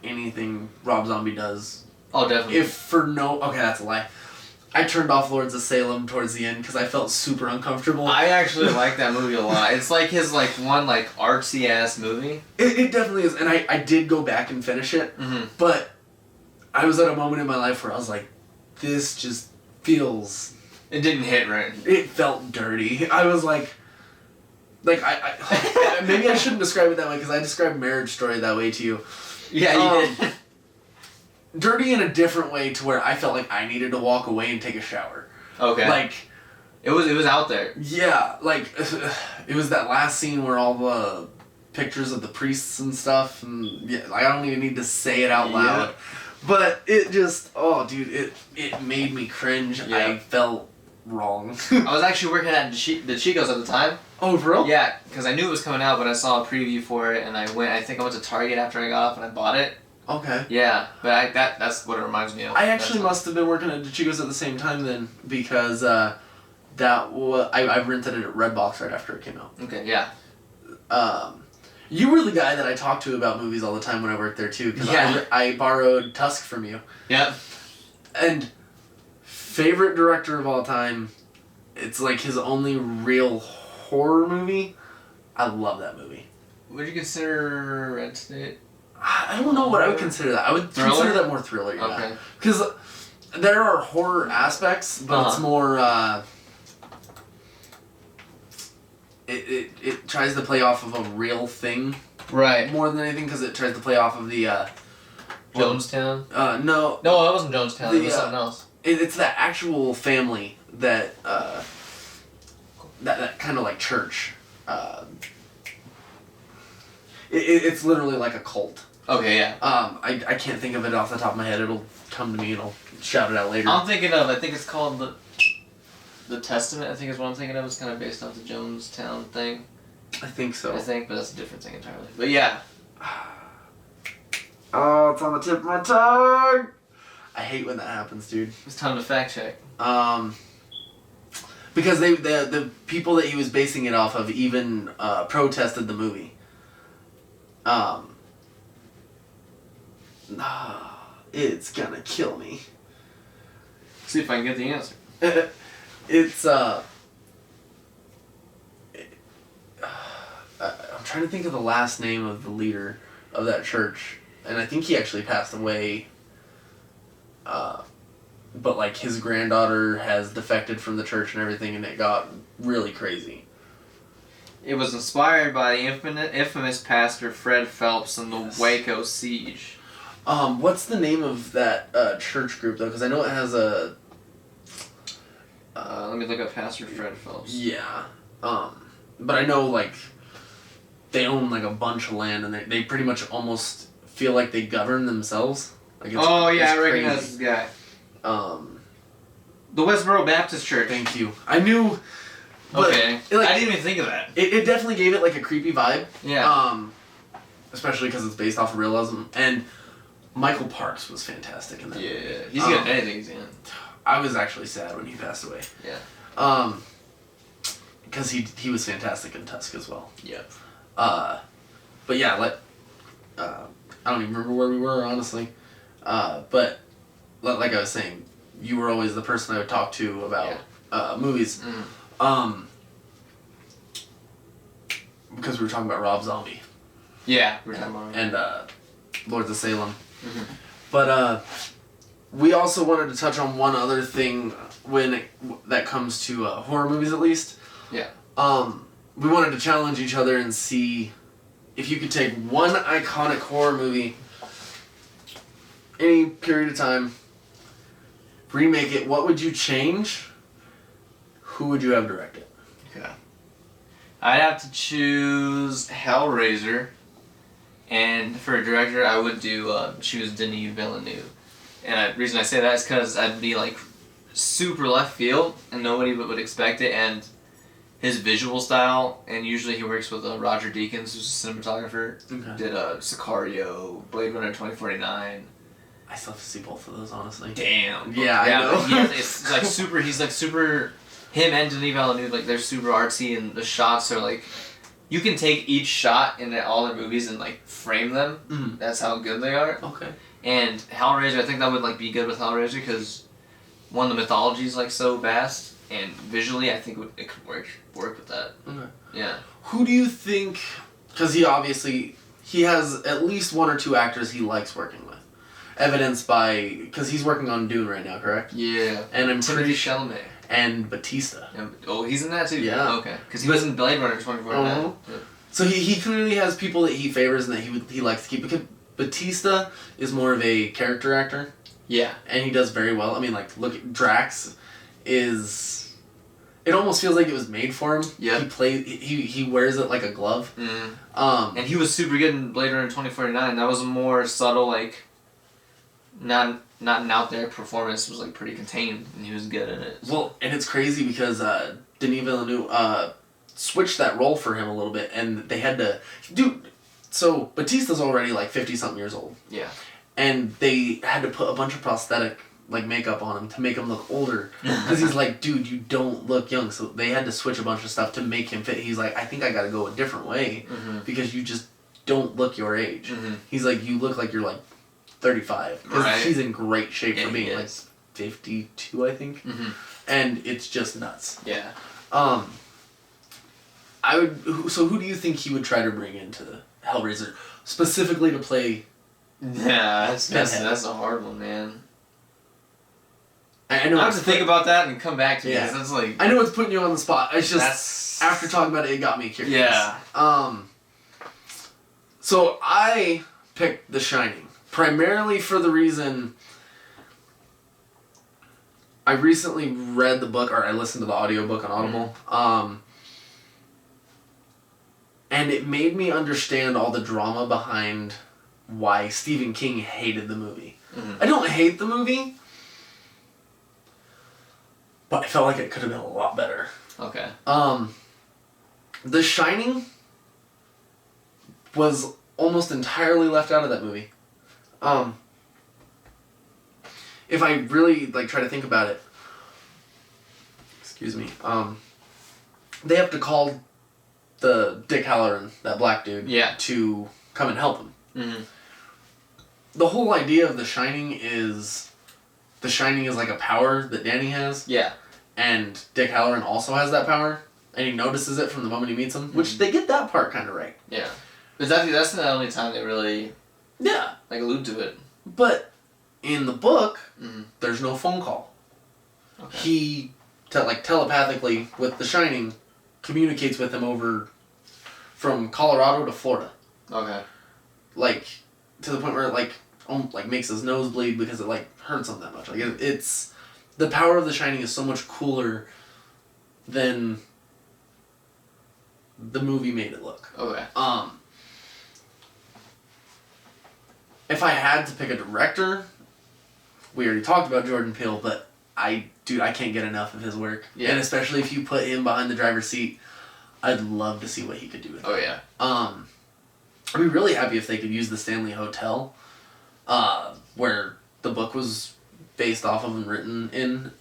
S1: anything Rob Zombie does.
S2: Oh, definitely.
S1: Okay, that's a lie. I turned off Lords of Salem towards the end because I felt super uncomfortable.
S2: I actually like that movie a lot. It's like his one artsy ass movie.
S1: It definitely is, and I did go back and finish it, but I was at a moment in my life where I was like, this just feels...
S2: It didn't hit right.
S1: It felt dirty. I was like I maybe I shouldn't describe it that way because I described Marriage Story that way to you.
S2: Yeah, you did.
S1: Dirty in a different way to where I felt like I needed to walk away and take a shower.
S2: Okay.
S1: Like...
S2: It was out there.
S1: Yeah, like, it was that last scene where all the pictures of the priests and stuff, and I don't even need to say it out loud. But it just, dude, it made me cringe. Yeah. I felt wrong.
S2: I was actually working at the Chico's at the time.
S1: Oh, for real?
S2: Yeah, because I knew it was coming out, but I saw a preview for it, and I think I went to Target after I got off and I bought it.
S1: Okay.
S2: Yeah, but that's what it reminds me of.
S1: I actually must have been working at the Chico's at the same time then, because I rented it at Redbox right after it came out.
S2: Okay, yeah.
S1: You were the guy that I talked to about movies all the time when I worked there too, because I borrowed Tusk from you.
S2: Yep.
S1: And favorite director of all time, it's like his only real horror movie. I love that movie.
S2: Would you consider Red State?
S1: I don't know what I would consider that. I would consider that more thriller, yeah.
S2: Okay.
S1: Because there are horror aspects, but it's more... It tries to play off of a real thing
S2: Right.
S1: more than anything because it tries to play off of the
S2: Jonestown?
S1: No,
S2: No, that wasn't Jonestown. It was something else.
S1: It's that actual family that that kind of like church. It's literally like a cult.
S2: Okay, yeah.
S1: I can't think of it off the top of my head. It'll come to me and I'll shout it out later.
S2: I think it's called the Testament, I think is what I'm thinking of. It's kind of based off the Jonestown thing.
S1: I think so.
S2: But that's a different thing entirely. But yeah.
S1: Oh, it's on the tip of my tongue! I hate when that happens, dude.
S2: It's time to fact check.
S1: Because the people that he was basing it off of even protested the movie. It's gonna kill me.
S2: See if I can get the answer.
S1: It's I'm trying to think of the last name of the leader of that church, and I think he actually passed away. But like his granddaughter has defected from the church and everything, and it got really crazy.
S2: It was inspired by the infamous pastor Fred Phelps and the Waco siege.
S1: What's the name of that church group though? Because I know it has a.
S2: Let me look up Pastor Fred Phelps.
S1: Yeah. But I know like they own like a bunch of land, and they pretty much almost feel like they govern themselves. Like
S2: I recognize this guy. The Westboro Baptist Church.
S1: Thank you. I knew. But
S2: okay. I didn't even think of that.
S1: It definitely gave it like a creepy vibe.
S2: Yeah.
S1: Especially because it's based off of realism, and Michael Parks was fantastic in that.
S2: Yeah, he's good at anything he's in.
S1: I was actually sad when he passed away.
S2: Yeah.
S1: Because he was fantastic in Tusk as well.
S2: Yeah.
S1: But yeah, I don't even remember where we were honestly. But like I was saying, you were always the person I would talk to about movies. Because we were talking about Rob Zombie.
S2: Yeah, we were talking about
S1: and Lords of Salem. Mm-hmm. But we also wanted to touch on one other thing that comes to horror movies at least.
S2: Yeah.
S1: We wanted to challenge each other and see if you could take one iconic horror movie, any period of time, remake it, what would you change? Who would you have direct it?
S2: Okay. I'd have to choose Hellraiser, and for a director I would choose Denis Villeneuve. And the reason I say that is because I'd be like super left field and nobody would expect it, and his visual style, and usually he works with Roger Deakins, who's a cinematographer. Okay. Did Sicario, Blade Runner 2049.
S1: I still have to see both of those, honestly.
S2: Damn.
S1: Yeah, I know.
S2: It's like super. He's like super. Him and Denis Villeneuve, like they're super artsy, and the shots are like, you can take each shot in all their movies and like frame them. Mm-hmm. That's how good they are.
S1: Okay.
S2: And Hellraiser, I think that would like be good with Hellraiser because one, the mythology is like so vast, and visually I think it could work with that.
S1: Okay.
S2: Yeah.
S1: Who do you think? Because he has at least one or two actors he likes working with. Evidenced by, because he's working on Dune right now, correct?
S2: Yeah.
S1: And I'm
S2: Timothée Chalamet.
S1: And Batista.
S2: Yeah. Oh, he's in that too?
S1: Yeah.
S2: Okay. Because he was in Blade Runner 2049.
S1: Uh-huh. Yeah. So he clearly has people that he favors and that he likes to keep. Because Batista is more of a character actor.
S2: Yeah.
S1: And he does very well. I mean, like, look at Drax is... It almost feels like it was made for him.
S2: Yeah.
S1: He wears it like a glove.
S2: Mm. And he was super good in Blade Runner 2049. That was a more subtle, like... Not an out there performance. It was like pretty contained, and he was good in it. So.
S1: Well, and it's crazy because Denis Villeneuve switched that role for him a little bit, and they had to so Batista's already like 50-something years old.
S2: Yeah.
S1: And they had to put a bunch of prosthetic like makeup on him to make him look older because he's like, dude, you don't look young. So they had to switch a bunch of stuff to make him fit. He's like, I think I got to go a different way because you just don't look your age. Mm-hmm. He's like, you look like you're like 35 because he's in great shape for being like 52, I think, and it's just nuts.
S2: Yeah.
S1: So who do you think he would try to bring into Hellraiser specifically to play?
S2: Yeah, that's a hard one, man.
S1: I know.
S2: I have to think about that and come back to
S1: you.
S2: Yeah. That's like.
S1: I know it's putting you on the spot. It's just after talking about it got me curious.
S2: Yeah.
S1: So I picked The Shining primarily for the reason I recently read the book, or I listened to the audiobook on Audible. And it made me understand all the drama behind why Stephen King hated the movie. Mm-hmm. I don't hate the movie, but I felt like it could have been a lot better.
S2: Okay.
S1: The Shining was almost entirely left out of that movie. If I really try to think about it, excuse me, they have to call the Dick Halloran, that black dude, to come and help him. Mm-hmm. The whole idea of The Shining is like a power that Danny has. Yeah. And Dick Halloran also has that power, and he notices it from the moment he meets him, which they get that part kind of right.
S2: Yeah. But that's the only time they really allude to it.
S1: But in the book, there's no phone call. Okay. He telepathically with The Shining communicates with him over from Colorado to Florida. Okay. To the point where it makes his nose bleed because it hurts him that much. It's the power of The Shining is so much cooler than the movie made it look. Okay. If I had to pick a director, we already talked about Jordan Peele, but I can't get enough of his work. Yeah. And especially if you put him behind the driver's seat, I'd love to see what he could do with it. Oh, yeah. I'd be really happy if they could use the Stanley Hotel, where the book was based off of and written in,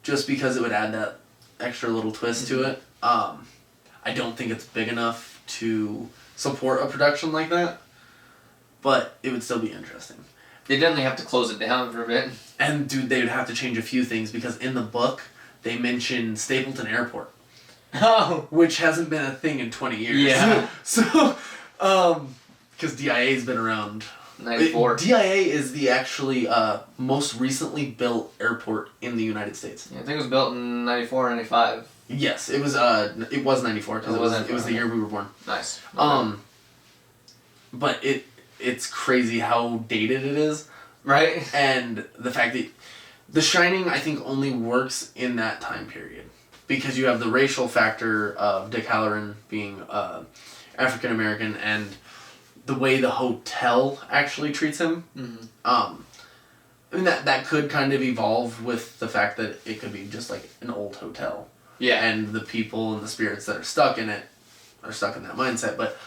S1: just because it would add that extra little twist to it. I don't think it's big enough to support a production like that, but it would still be interesting.
S2: They definitely have to close it down for a bit.
S1: And they would have to change a few things because in the book they mention Stapleton Airport. Oh. Which hasn't been a thing in 20 years. Yeah. So, because DIA's been around.
S2: 94.
S1: DIA is the actually most recently built airport in the United States.
S2: Yeah, I think it was built in 94 or 95.
S1: Yes, it was 94 because it was the year we were born.
S2: Nice.
S1: But it's crazy how dated it is.
S2: Right.
S1: And the fact that The Shining, I think, only works in that time period. Because you have the racial factor of Dick Halloran being African American and the way the hotel actually treats him. Mm-hmm. I mean, that could kind of evolve with the fact that it could be just an old hotel. Yeah. And the people and the spirits that are stuck in it are stuck in that mindset. But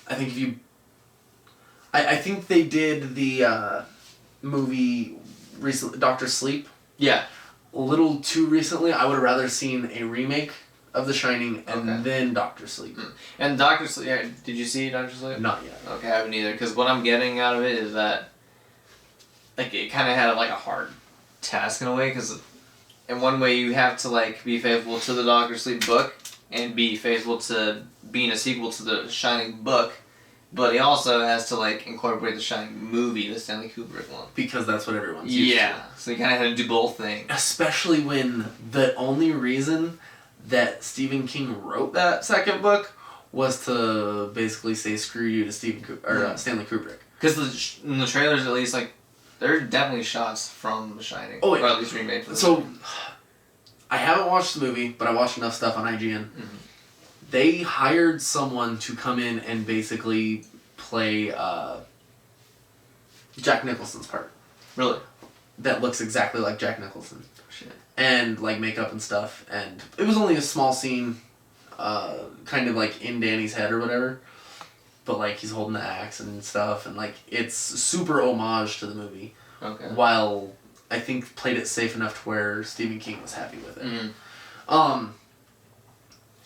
S1: I think if you... I think they did the movie recently, Dr. Sleep. Yeah. A little too recently. I would have rather seen a remake of The Shining and then Dr. Sleep.
S2: And Dr. Sleep, did you see Dr. Sleep?
S1: Not yet.
S2: Okay, I haven't either. Because what I'm getting out of it is that it kind of had a hard task in a way. Because in one way you have to be faithful to the Dr. Sleep book and be faithful to being a sequel to the Shining book. But he also has to incorporate the Shining movie, the Stanley Kubrick one.
S1: Because that's what everyone's used to.
S2: Yeah, so he kind of had to do both things.
S1: Especially when the only reason that Stephen King wrote that second book was to basically say screw you to Stanley Kubrick.
S2: Because in the trailers, at least, there are definitely shots from The Shining. Oh, or at least remade for the movie.
S1: I haven't watched the movie, but I watched enough stuff on IGN. Mm-hmm. They hired someone to come in and basically play Jack Nicholson's part.
S2: Really?
S1: That looks exactly like Jack Nicholson.
S2: Shit.
S1: And makeup and stuff. And it was only a small scene, kind of in Danny's head or whatever. But he's holding the axe and stuff. And it's super homage to the movie. Okay. While I think played it safe enough to where Stephen King was happy with it. Mm-hmm.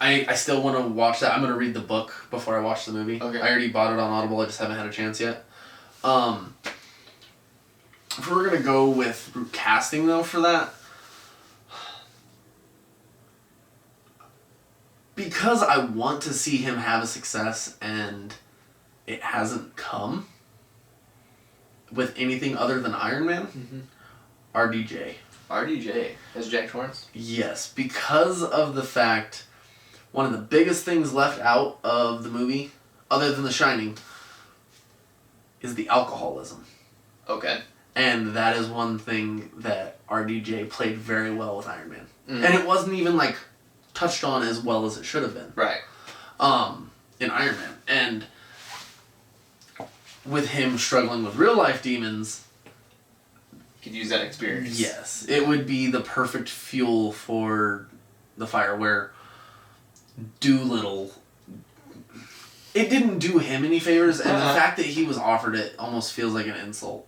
S1: I still want to watch that. I'm going to read the book before I watch the movie. Okay. I already bought it on Audible. I just haven't had a chance yet. If we're going to go with casting, though, for that, because I want to see him have a success and it hasn't come with anything other than Iron Man, RDJ.
S2: RDJ as Jack Torrance?
S1: Yes, because of the fact... one of the biggest things left out of the movie, other than The Shining, is the alcoholism.
S2: Okay.
S1: And that is one thing that RDJ played very well with Iron Man. And it wasn't even, like, touched on as well as it should have been.
S2: Right.
S1: In Iron Man. And with him struggling with real-life demons...
S2: Could use that experience.
S1: Yes. It would be the perfect fuel for the fire, where Doolittle... It didn't do him any favors, and the fact that he was offered it almost feels like an insult.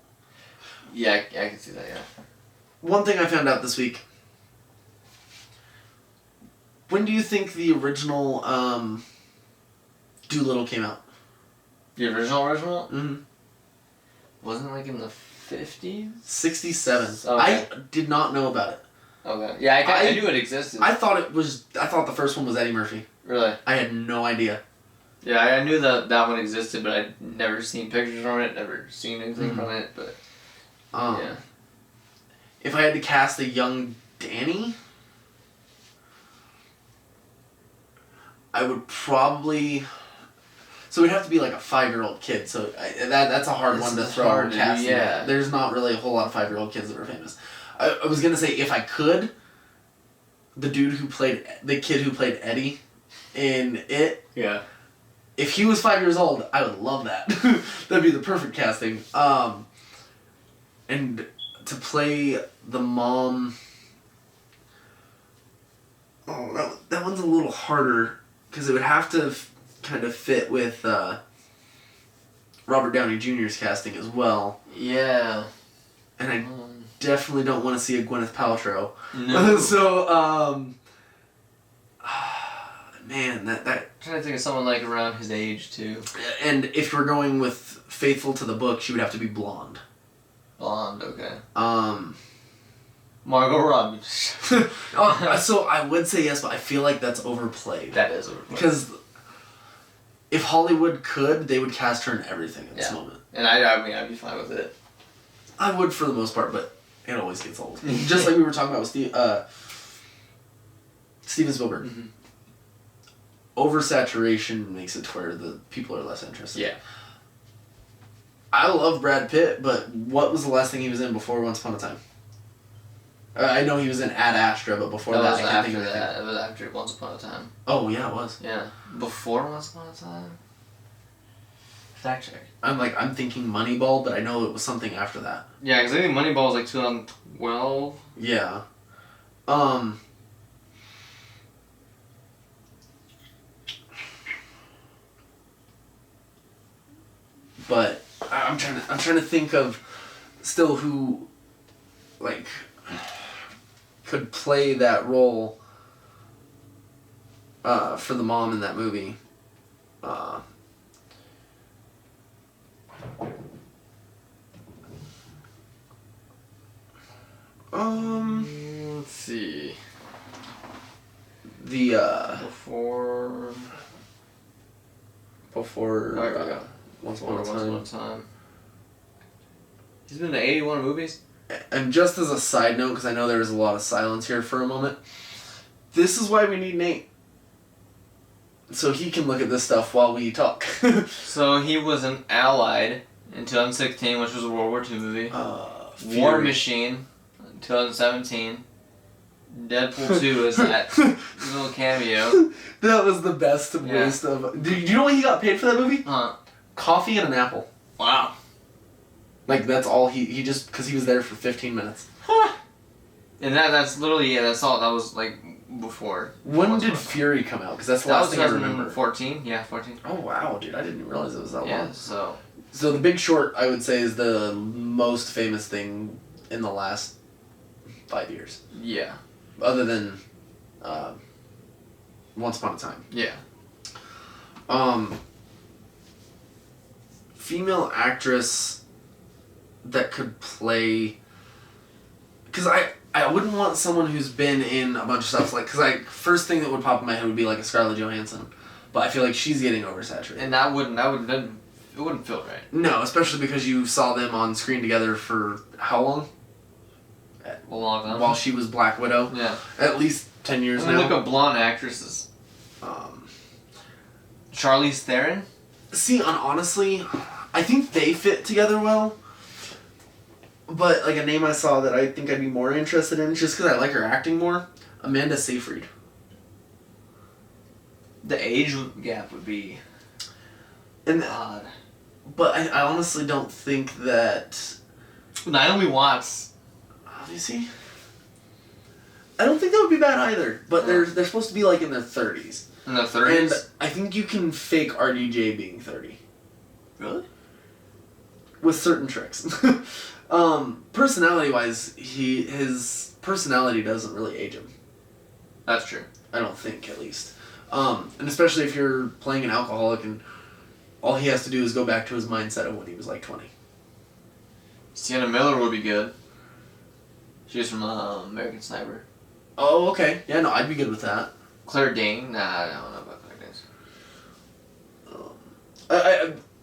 S2: Yeah, I can see that, yeah.
S1: One thing I found out this week. When do you think the original Doolittle came out?
S2: The original?
S1: Mm-hmm.
S2: Wasn't it like in the 50s?
S1: 67.
S2: Okay.
S1: I did not know about it.
S2: Okay. Yeah, I knew it existed.
S1: I thought the first one was Eddie Murphy.
S2: Really?
S1: I had no idea.
S2: Yeah, I knew that one existed, but I'd never seen pictures from it, never seen anything from it, but... yeah.
S1: If I had to cast a young Danny, I would probably... So it'd have to be like a 5-year-old kid, so that's a hard one to throw in casting.
S2: Yeah.
S1: There's not really a whole lot of 5-year-old kids that are famous. I was going to say, if I could, the kid who played Eddie in It...
S2: Yeah.
S1: If he was 5 years old, I would love that. That'd be the perfect casting. And to play the mom... Oh, that one's a little harder, because it would have to kind of fit with Robert Downey Jr.'s casting as well.
S2: Yeah.
S1: And I definitely don't want to see a Gwyneth Paltrow.
S2: No.
S1: So, man, that...
S2: I'm trying to think of someone like around his age, too.
S1: And if we're going with faithful to the book, she would have to be blonde.
S2: Blonde, okay.
S1: Margot
S2: Robbie.
S1: So I would say yes, but I feel like that's overplayed.
S2: That is overplayed.
S1: Because if Hollywood could, they would cast her in everything at this moment.
S2: And I mean, I'd be fine with it.
S1: I would for the most part, but it always gets old. Just like we were talking about with Steven Spielberg.
S2: Mm-hmm.
S1: Oversaturation makes it to where the people are less interested.
S2: Yeah.
S1: I love Brad Pitt, but what was the last thing he was in before Once Upon a Time? I know he was in Ad Astra, but before that, I can't think of anything.
S2: It was after Once Upon a Time.
S1: Oh, yeah, it was.
S2: Yeah. Before Once Upon a Time? Fact check.
S1: I'm thinking Moneyball, but I know it was something after that.
S2: Yeah, because I think Moneyball was like 2012.
S1: Yeah. But I'm trying to think of still who, like, could play that role for the mom in that movie.
S2: Let's see.
S1: The
S2: Before.
S1: Once Upon a Time.
S2: He's been in 81 movies.
S1: And just as a side note, because I know there was a lot of silence here for a moment, this is why we need Nate. So he can look at this stuff while we talk.
S2: So he was an Allied in 2016, which was a World War II movie. War Machine in 2017. Deadpool 2 is that little cameo.
S1: That was the best waste of... Do you know what he got paid for that movie? Coffee and an apple.
S2: Wow.
S1: Like, that's all he just... Because he was there for 15 minutes.
S2: And that's literally, that's all. That was, like, before.
S1: When did Fury come out? Because that's the last thing I remember.
S2: 14? Yeah, 14.
S1: Oh, wow, dude. I didn't realize it was that long.
S2: Yeah, so...
S1: So The Big Short, I would say, is the most famous thing in the last 5 years.
S2: Yeah.
S1: Other than Once Upon a Time.
S2: Yeah.
S1: Female actress that could play... Because I wouldn't want someone who's been in a bunch of stuff, like... Because first thing that would pop in my head would be like a Scarlett Johansson. But I feel like she's getting oversaturated.
S2: And it wouldn't feel right.
S1: No, especially because you saw them on screen together for how long?
S2: A long time.
S1: While she was Black Widow.
S2: Yeah.
S1: At least 10 years now.
S2: Look at blonde actresses. Charlize Theron?
S1: See, honestly, I think they fit together well. But, like, a name I saw that I think I'd be more interested in, just because I like her acting more, Amanda Seyfried.
S2: The age gap would be odd.
S1: But I honestly don't think that...
S2: Naomi Watts.
S1: Obviously. I don't think that would be bad either. But they're supposed to be, like, in their 30s.
S2: In their 30s?
S1: And I think you can fake RDJ being 30.
S2: Really?
S1: With certain tricks. Personality-wise, his personality doesn't really age him.
S2: That's true.
S1: I don't think, at least. And especially if you're playing an alcoholic and all he has to do is go back to his mindset of when he was like 20.
S2: Sienna Miller would be good. She was from American Sniper.
S1: Oh, okay. Yeah, no, I'd be good with that.
S2: Claire Danes? Nah, I don't know about Claire Danes.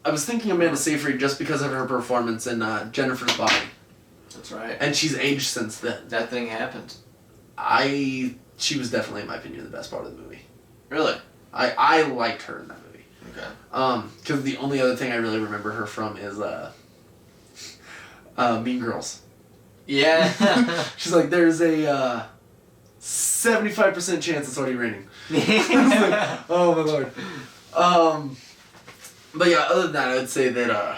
S1: I was thinking Amanda Seyfried just because of her performance in Jennifer's Body.
S2: That's right.
S1: And she's aged since then.
S2: That thing happened.
S1: She was definitely, in my opinion, the best part of the movie.
S2: Really?
S1: I liked her in that movie.
S2: Okay.
S1: Because the only other thing I really remember her from is Mean Girls.
S2: Yeah.
S1: She's like, there's a 75% chance it's already raining. Like, oh my lord. But yeah, other than that, I would say that I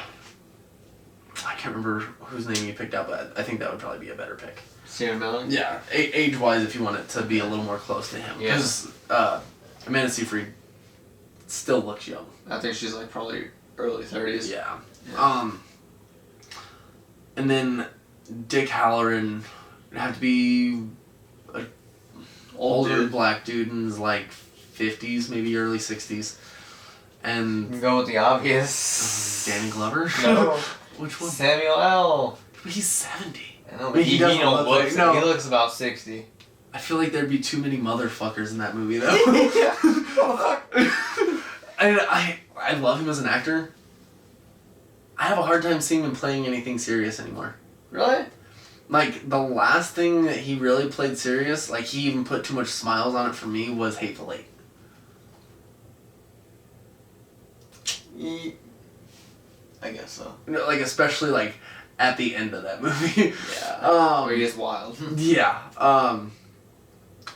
S1: can't remember whose name you picked out, but I think that would probably be a better pick.
S2: Sienna Miller?
S1: Yeah, age-wise, if you want it to be a little more close to him. Because Amanda Seyfried still looks young.
S2: I think she's like probably early 30s.
S1: Yeah. And then Dick Halloran would have to be an older black dude in his like 50s, maybe early 60s. And
S2: You can go with the obvious.
S1: Danny Glover?
S2: No.
S1: Which one?
S2: Samuel L.
S1: But he's 70.
S2: I know,
S1: But
S2: but
S1: he doesn't
S2: don't
S1: look
S2: look
S1: like- no.
S2: He looks about 60.
S1: I feel like there'd be too many motherfuckers in that movie, though. And I love him as an actor. I have a hard time seeing him playing anything serious anymore.
S2: Really?
S1: Like, the last thing that he really played serious, like, he even put too much smiles on it for me, was Hateful Eight.
S2: I guess so.
S1: You know, like, especially, like, at the end of that movie.
S2: Yeah. Where he gets wild.
S1: Yeah.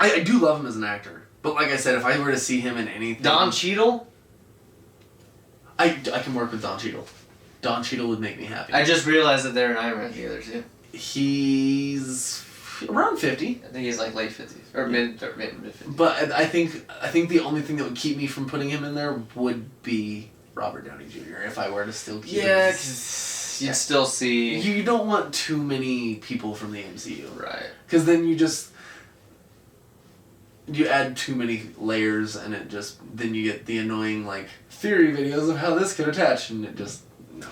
S1: I do love him as an actor. But like I said, if I were to see him in anything...
S2: Don Cheadle?
S1: I can work with Don Cheadle. Don Cheadle would make me happy.
S2: I just realized that they're in Iron Man together, too.
S1: He's around 50.
S2: I think he's like late 50s. Or mid 50s.
S1: But I think the only thing that would keep me from putting him in there would be Robert Downey Jr. if I were to still keep him.
S2: Yeah, because you'd still see...
S1: You don't want too many people from the MCU.
S2: Right.
S1: Because then you add too many layers and then you get the annoying, like, theory videos of how this could attach, and it just, no.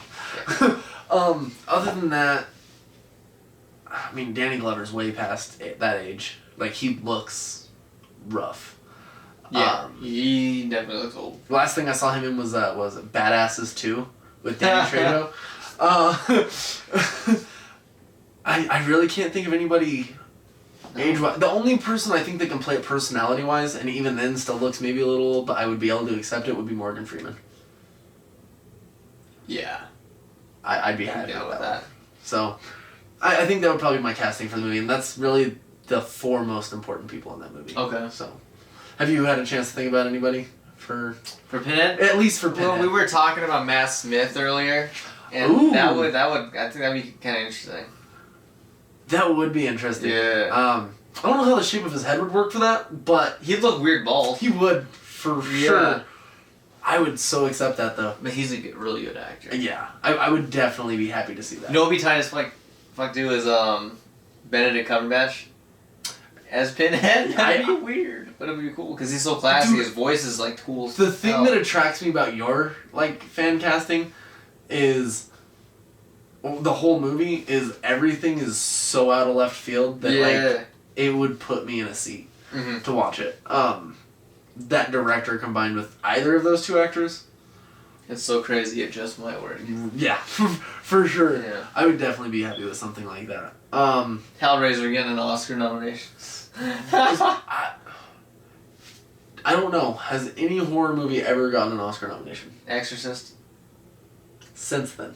S2: Yeah.
S1: Other than that, I mean, Danny Glover's way past that age. Like, he looks rough.
S2: Yeah, he definitely looks old.
S1: The last thing I saw him in was Badasses 2 with Danny Trejo. I really can't think of anybody age-wise. The only person I think that can play it personality-wise, and even then still looks maybe a little old, but I would be able to accept it, would be Morgan Freeman.
S2: Yeah.
S1: I'd be happy
S2: with
S1: with
S2: that.
S1: So, I think that would probably be my casting for the movie, and that's really the 4 most important people in that movie.
S2: Okay.
S1: So, have you had a chance to think about anybody for
S2: Pinhead?
S1: At least for Pinhead.
S2: Well, we were talking about Matt Smith earlier, and
S1: Ooh.
S2: that would I think that'd be kind of interesting.
S1: That would be interesting.
S2: Yeah.
S1: I don't know how the shape of his head would work for that, but
S2: He'd look weird bald.
S1: he would for sure. I would so accept that though.
S2: But he's a really good actor.
S1: Yeah, I would definitely be happy to see that.
S2: You know what would be tight as fuck do is Benedict Cumberbatch as Pinhead. That'd be weird, but it'd be cool because he's so classy.
S1: Dude,
S2: his voice is like cool.
S1: The thing that attracts me about your fan casting is the whole movie is everything is so out of left field that it would put me in a seat to watch it. That director combined with either of those 2 actors,
S2: it's so crazy it just might work.
S1: yeah, for sure.
S2: Yeah.
S1: I would definitely be happy with something like that.
S2: Hellraiser getting an Oscar nomination.
S1: I don't know. Has any horror movie ever gotten an Oscar nomination?
S2: Exorcist.
S1: Since then.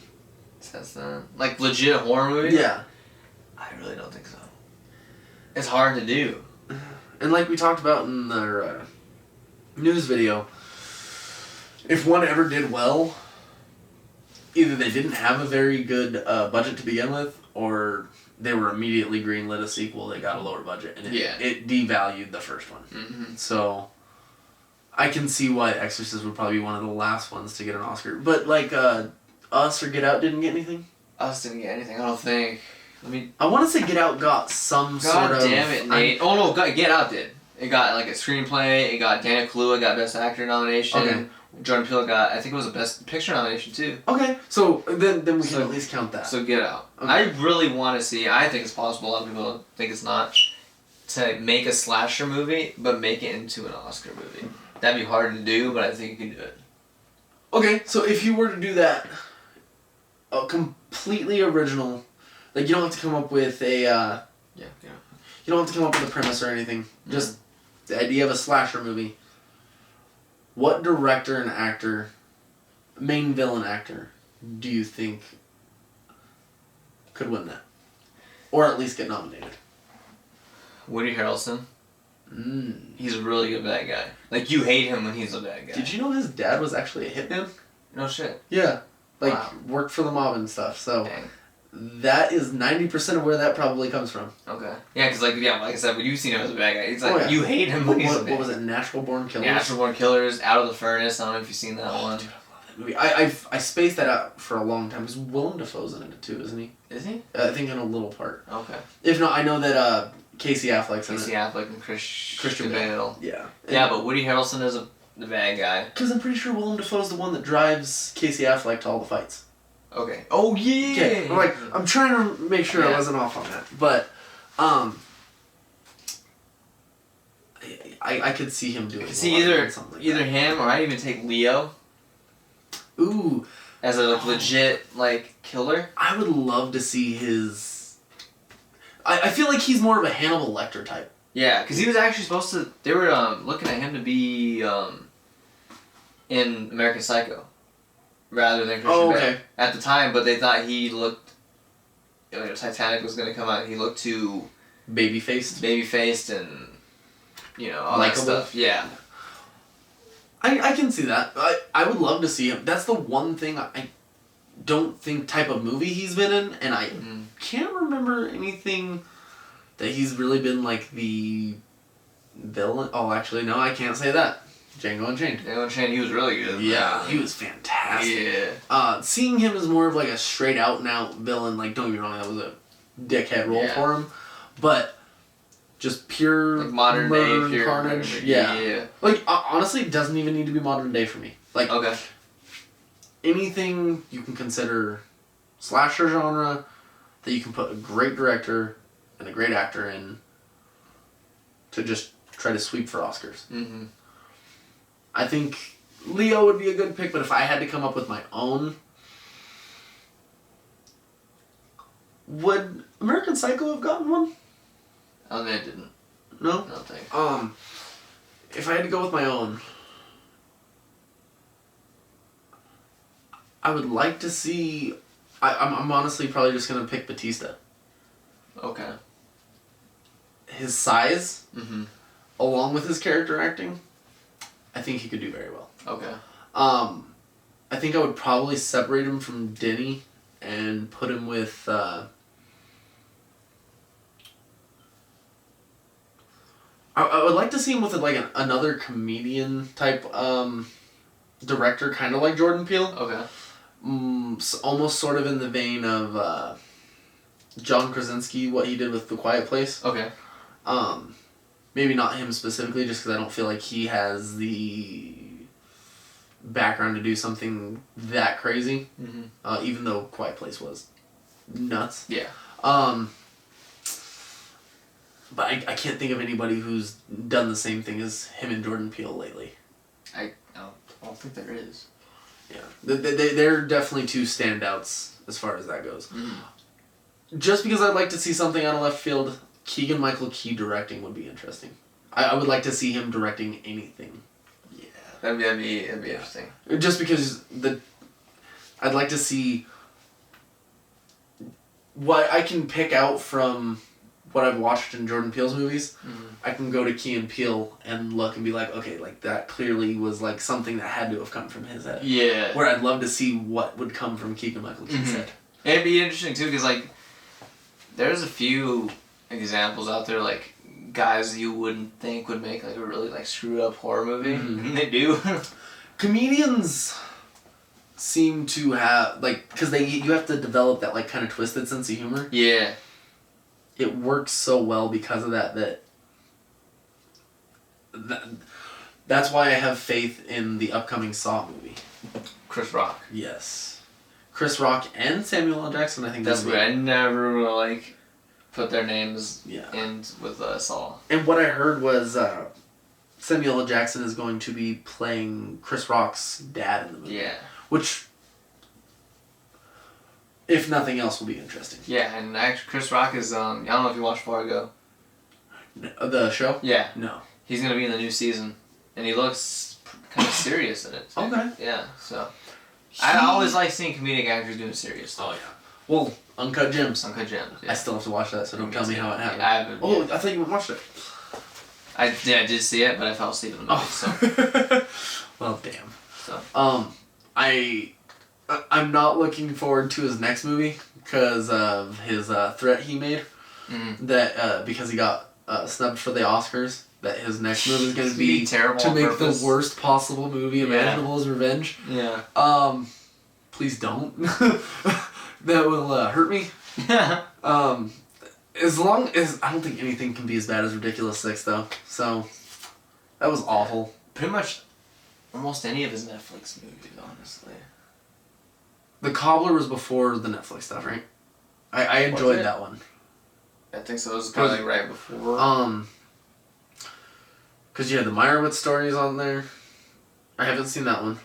S2: Since then, like legit horror movie.
S1: Yeah.
S2: I really don't think so. It's hard to do.
S1: And like we talked about in the news video, if one ever did well, either they didn't have a very good budget to begin with, or they were immediately greenlit a sequel that got a lower budget, and it devalued the first one.
S2: Mm-hmm.
S1: So, I can see why Exorcist would probably be one of the last ones to get an Oscar. But like Us or Get Out didn't get anything?
S2: Us didn't get anything, I don't think.
S1: I want to say Get Out got some sort of...
S2: God damn it, Nate. Oh no, Get Out did. It got like a screenplay, it got Daniel Kaluuya got Best Actor nomination. Okay. Jordan Peele got, I think it was a Best Picture nomination too.
S1: Okay, so then we can at least count that.
S2: So Get Out.
S1: Okay.
S2: I really want to see, I think it's possible, a lot of people think it's not, to make a slasher movie, but make it into an Oscar movie. That'd be hard to do, but I think you can do it.
S1: Okay, so if you were to do that, a completely original, like you don't have to come up with a, you don't have to come up with a premise or anything, just the idea of a slasher movie. What director and actor, main villain actor, do you think could win that? Or at least get nominated?
S2: Woody Harrelson. He's a really good bad guy. Like, you hate him when he's a bad guy.
S1: Did you know his dad was actually a hitman?
S2: No shit.
S1: Yeah. Like,
S2: wow.
S1: Worked for the mob and stuff, so...
S2: Dang.
S1: That is 90% of where that probably comes from.
S2: Okay. Yeah, because, like I said, when you've seen him as a bad guy, it's like, you hate him when he's a bad guy.
S1: What was it, Natural Born Killers?
S2: Natural Born Killers, Out of the Furnace, I don't know if you've seen that one.
S1: Dude, I love that movie. I spaced that out for a long time, because Willem Dafoe's in it too, isn't he?
S2: Is he?
S1: I think in a little part.
S2: Okay.
S1: If not, I know that Casey Affleck's in it.
S2: Casey Affleck and Christian Bale.
S1: Yeah.
S2: Yeah, but Woody Harrelson is the bad guy.
S1: Because I'm pretty sure Willem Dafoe's the one that drives Casey Affleck to all the fights.
S2: Okay. Oh, yeah!
S1: Okay. I'm trying to make sure I wasn't off on that. But, I could see him doing
S2: see either him, or I'd even take Leo.
S1: Ooh.
S2: As a legit, killer.
S1: I would love to see his... I feel like he's more of a Hannibal Lecter type.
S2: Yeah, because he was actually supposed to... They were looking at him to be in American Psycho. Rather than Christian Bale at the time, but they thought he looked... Titanic was going to come out, he looked too... Baby-faced and... all that stuff. Yeah.
S1: I can see that. I would love to see him. That's the one thing I don't think type of movie he's been in, and I can't remember anything that he's really been like the villain. Oh, actually, no, I can't say that. Django Unchained.
S2: Django Unchained, he was really good.
S1: Yeah, he was fantastic.
S2: Yeah.
S1: Seeing him as more of like a straight out and out villain, like don't get me wrong, that was a dickhead role for him, but just pure
S2: modern
S1: murder
S2: day
S1: and carnage.
S2: Murder.
S1: Yeah. Like honestly, it doesn't even need to be modern day for me. Like anything you can consider slasher genre that you can put a great director and a great actor in to just try to sweep for Oscars. Mm-hmm. I think Leo would be a good pick, but if I had to come up with my own, would American Psycho have gotten one?
S2: Oh, they didn't.
S1: No?
S2: No, thanks.
S1: If I had to go with my own, I would like to see... I'm honestly probably just going to pick Batista.
S2: Okay.
S1: His size, along with his character acting, I think he could do very well.
S2: Okay.
S1: I think I would probably separate him from Denny and put him with... I would like to see him with another comedian type director, kind of like Jordan Peele.
S2: Okay.
S1: Almost sort of in the vein of John Krasinski, what he did with The Quiet Place.
S2: Okay.
S1: Maybe not him specifically, just because I don't feel like he has the background to do something that crazy. Mm-hmm. Even though Quiet Place was nuts.
S2: Yeah.
S1: But I can't think of anybody who's done the same thing as him and Jordan Peele lately.
S2: I don't think there is.
S1: Yeah. They're definitely two standouts as far as that goes. Just because I'd like to see something out of left field, Keegan-Michael Key directing would be interesting. I would like to see him directing anything.
S2: Yeah, that'd be interesting.
S1: Just because I'd like to see what I can pick out from what I've watched in Jordan Peele's movies. I can go to Key and Peele and look and be like, okay, like that clearly was like something that had to have come from his head.
S2: Yeah.
S1: Where I'd love to see what would come from Keegan-Michael Key's head.
S2: It'd be interesting too, because like there's a few examples out there like guys you wouldn't think would make like a really like screwed up horror movie, and they do.
S1: Comedians seem to have like, because you have to develop that like kind of twisted sense of humor.
S2: Yeah.
S1: It works so well because of that's why I have faith in the upcoming Saw movie.
S2: Chris Rock.
S1: Yes. Chris Rock and Samuel L. Jackson, I think.
S2: That's weird. I never like put their names in with Saw.
S1: And what I heard was Samuel L. Jackson is going to be playing Chris Rock's dad in the movie.
S2: Yeah.
S1: Which, if nothing else, will be interesting.
S2: Yeah, and actually Chris Rock is, I don't know if you watched Fargo.
S1: The show?
S2: Yeah.
S1: No.
S2: He's going to be in the new season, and he looks kind of serious in it, too.
S1: Okay.
S2: Yeah, so. I always like seeing comedic actors doing serious stuff.
S1: Oh, yeah. Well, Uncut Gems.
S2: Uncut Gems, yeah.
S1: I still have to watch that, so don't tell me how it happened.
S2: I haven't.
S1: Oh, I thought you watched it.
S2: I did see it, but I fell asleep in the movie, so.
S1: Well, damn.
S2: So.
S1: I'm not looking forward to his next movie because of his threat he made. That because he got snubbed for the Oscars, that his next movie is going to be
S2: terrible
S1: to
S2: on
S1: make
S2: purpose.
S1: the worst possible movie imaginable as revenge.
S2: Yeah.
S1: Please don't. That will hurt me. As long as I don't think anything can be as bad as Ridiculous 6 though. So that was awful.
S2: Pretty much almost any of his Netflix movies, honestly.
S1: The Cobbler was before the Netflix stuff, right? I enjoyed that one.
S2: I think so. It was probably right before.
S1: Because you had the Meyerowitz stories on there. I haven't seen that one.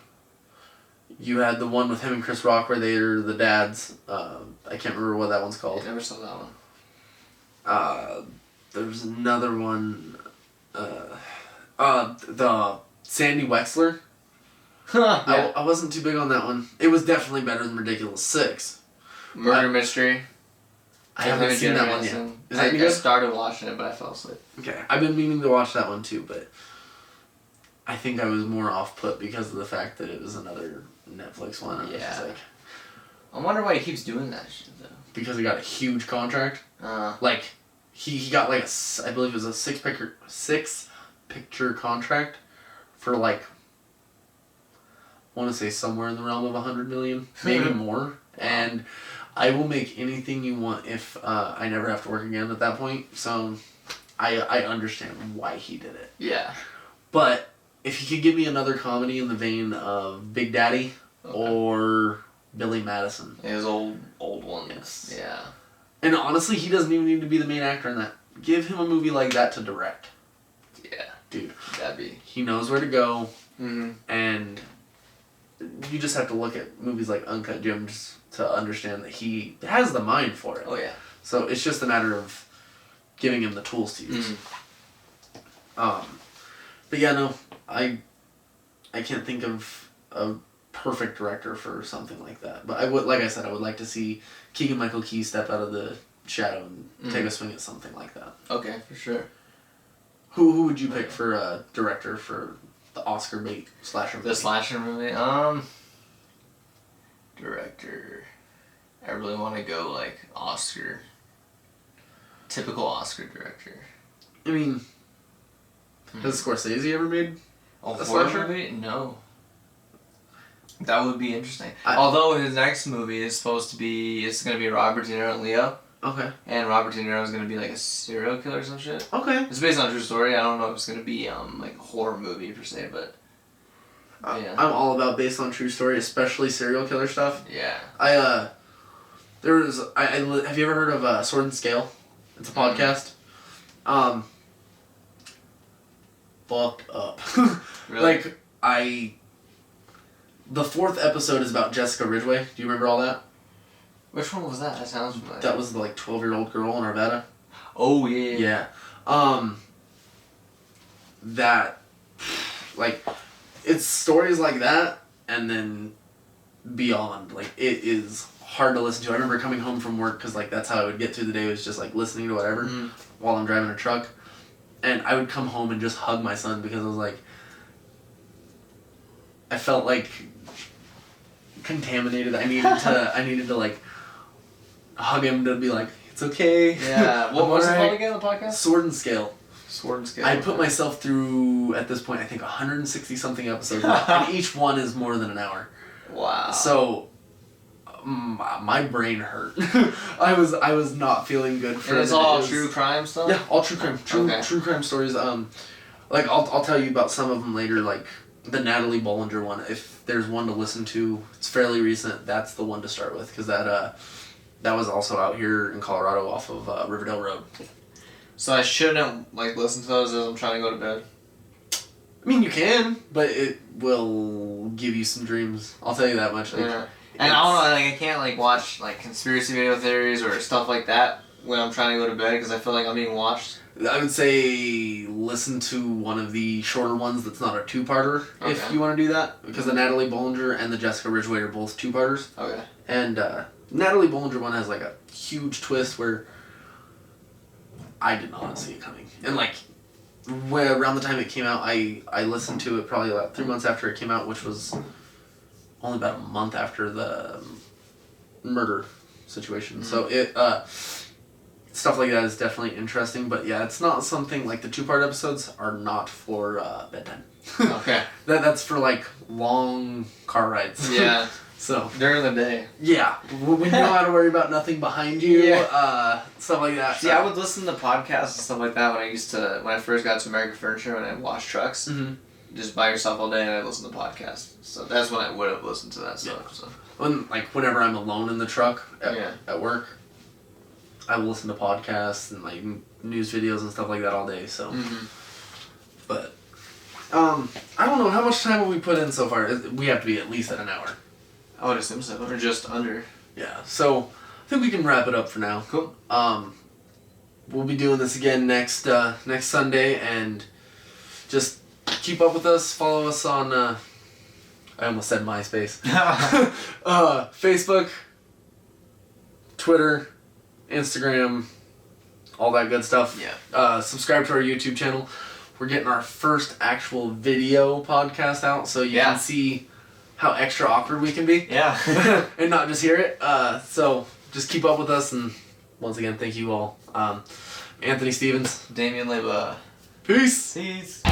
S1: You had the one with him and Chris Rock where they're the dads. I can't remember what that one's called.
S2: I never saw that one.
S1: There was another one. The Sandy Wexler.
S2: Yeah.
S1: I wasn't too big on that one. It was definitely better than Ridiculous 6.
S2: Murder Mystery.
S1: I haven't seen that one yet. Is that any
S2: I
S1: good?
S2: started watching it, but I fell asleep.
S1: Okay. I've been meaning to watch that one too, but I think I was more off-put because of the fact that it was another Netflix one.
S2: Yeah.
S1: Just like,
S2: I wonder why he keeps doing that shit, though.
S1: because he got a huge contract. Like, he got like I believe it was a six picture contract for like, I want to say somewhere in the realm of $100 million, maybe more. Wow. And I will make anything you want if I never have to work again at that point. So I understand why he did it.
S2: Yeah.
S1: But if he could give me another comedy in the vein of Big Daddy or Billy Madison.
S2: His old ones.
S1: Yes.
S2: Yeah.
S1: And honestly, he doesn't even need to be the main actor in that. Give him a movie like that to direct.
S2: Yeah.
S1: Dude.
S2: That'd be.
S1: He knows where to go.
S2: Mm-hmm.
S1: And you just have to look at movies like Uncut Gems to understand that he has the mind for it.
S2: Oh, yeah.
S1: So it's just a matter of giving him the tools to use. But yeah, no, I can't think of a perfect director for something like that. But I would, like I said, I would like to see Keegan-Michael Key step out of the shadow and take a swing at something like that.
S2: Okay, for sure.
S1: Who would you pick for a director for the Oscar bait slasher movie?
S2: The slasher movie? Director. I really want to go like Oscar. Typical Oscar director.
S1: I mean, has Scorsese ever made
S2: a horror
S1: slasher
S2: movie? No. That would be interesting. Although his next movie is supposed to be, it's going to be Robert De Niro and Leo.
S1: Okay.
S2: And Robert De Niro is going to be like a serial killer or some shit.
S1: Okay.
S2: It's based on a true story. I don't know if it's going to be like a horror movie per se, but yeah.
S1: I'm all about based on true story, especially serial killer stuff.
S2: Yeah.
S1: Have you ever heard of Sword and Scale? It's a podcast. Fucked up.
S2: Really?
S1: The 4th episode is about Jessica Ridgway. Do you remember all that?
S2: Which one was that? That sounds familiar.
S1: That was the 12-year-old girl in Arvada.
S2: Oh yeah.
S1: Yeah. that, like, it's stories like that, and then beyond. Like, it is hard to listen to. I remember coming home from work, because, like, that's how I would get through the day, was just, like, listening to whatever while I'm driving a truck. And I would come home and just hug my son, because I was like, I felt like contaminated. I needed to like hug him to be like, it's okay.
S2: Yeah. What was it called again, the podcast?
S1: Sword and Scale.
S2: Sword and Scale.
S1: I put myself through, at this point, I think 160 something episodes, and each one is more than an hour.
S2: Wow.
S1: So my brain hurt. I was not feeling good for it.
S2: And it's all true crime stuff?
S1: Yeah, all true crime. True crime stories. Like I'll tell you about some of them later, like the Natalie Bollinger one. If there's one to listen to, it's fairly recent. That's the one to start with, because that was also out here in Colorado off of Riverdale Road.
S2: So I shouldn't like listen to those as I'm trying to go to bed?
S1: I mean, you can, but it will give you some dreams. I'll tell you that much. Like,
S2: yeah. And I don't know, like I can't like watch like conspiracy video theories or stuff like that when I'm trying to go to bed, because I feel like I'm being watched.
S1: I would say listen to one of the shorter ones that's not a two-parter, if you want to do that, because the Natalie Bollinger and the Jessica Ridgway are both two-parters.
S2: Okay.
S1: And Natalie Bollinger one has like a huge twist where I did not see it coming. And like around the time it came out, I listened to it probably about 3 months after it came out, which was only about a month after the murder situation. So it stuff like that is definitely interesting, but yeah, it's not something like the two-part episodes are not for bedtime.
S2: Okay.
S1: That's for like long car rides.
S2: Yeah.
S1: So
S2: during the day.
S1: Yeah, when you know how to worry about nothing behind you, stuff like that.
S2: See, I would listen to podcasts and stuff like that when I first got to American Furniture, when I washed trucks. Mm-hmm. Just by yourself all day, and I listen to podcasts. So that's when I would have listened to that stuff. Yeah. So.
S1: Whenever I'm alone in the truck at work, I will listen to podcasts and like news videos and stuff like that all day. So, but I don't know, how much time have we put in so far? We have to be at least at an hour.
S2: I would assume so, or just under.
S1: Yeah. So I think we can wrap it up for now.
S2: Cool.
S1: We'll be doing this again next Sunday, and just keep up with us. Follow us on. I almost said MySpace. Facebook, Twitter, Instagram, all that good stuff.
S2: Yeah.
S1: Subscribe to our YouTube channel. We're getting our first actual video podcast out, so you can see how extra awkward we can be.
S2: Yeah.
S1: And not just hear it. So just keep up with us, and once again, thank you all. Anthony Stevens.
S2: Damian Leba.
S1: Peace.
S2: Peace.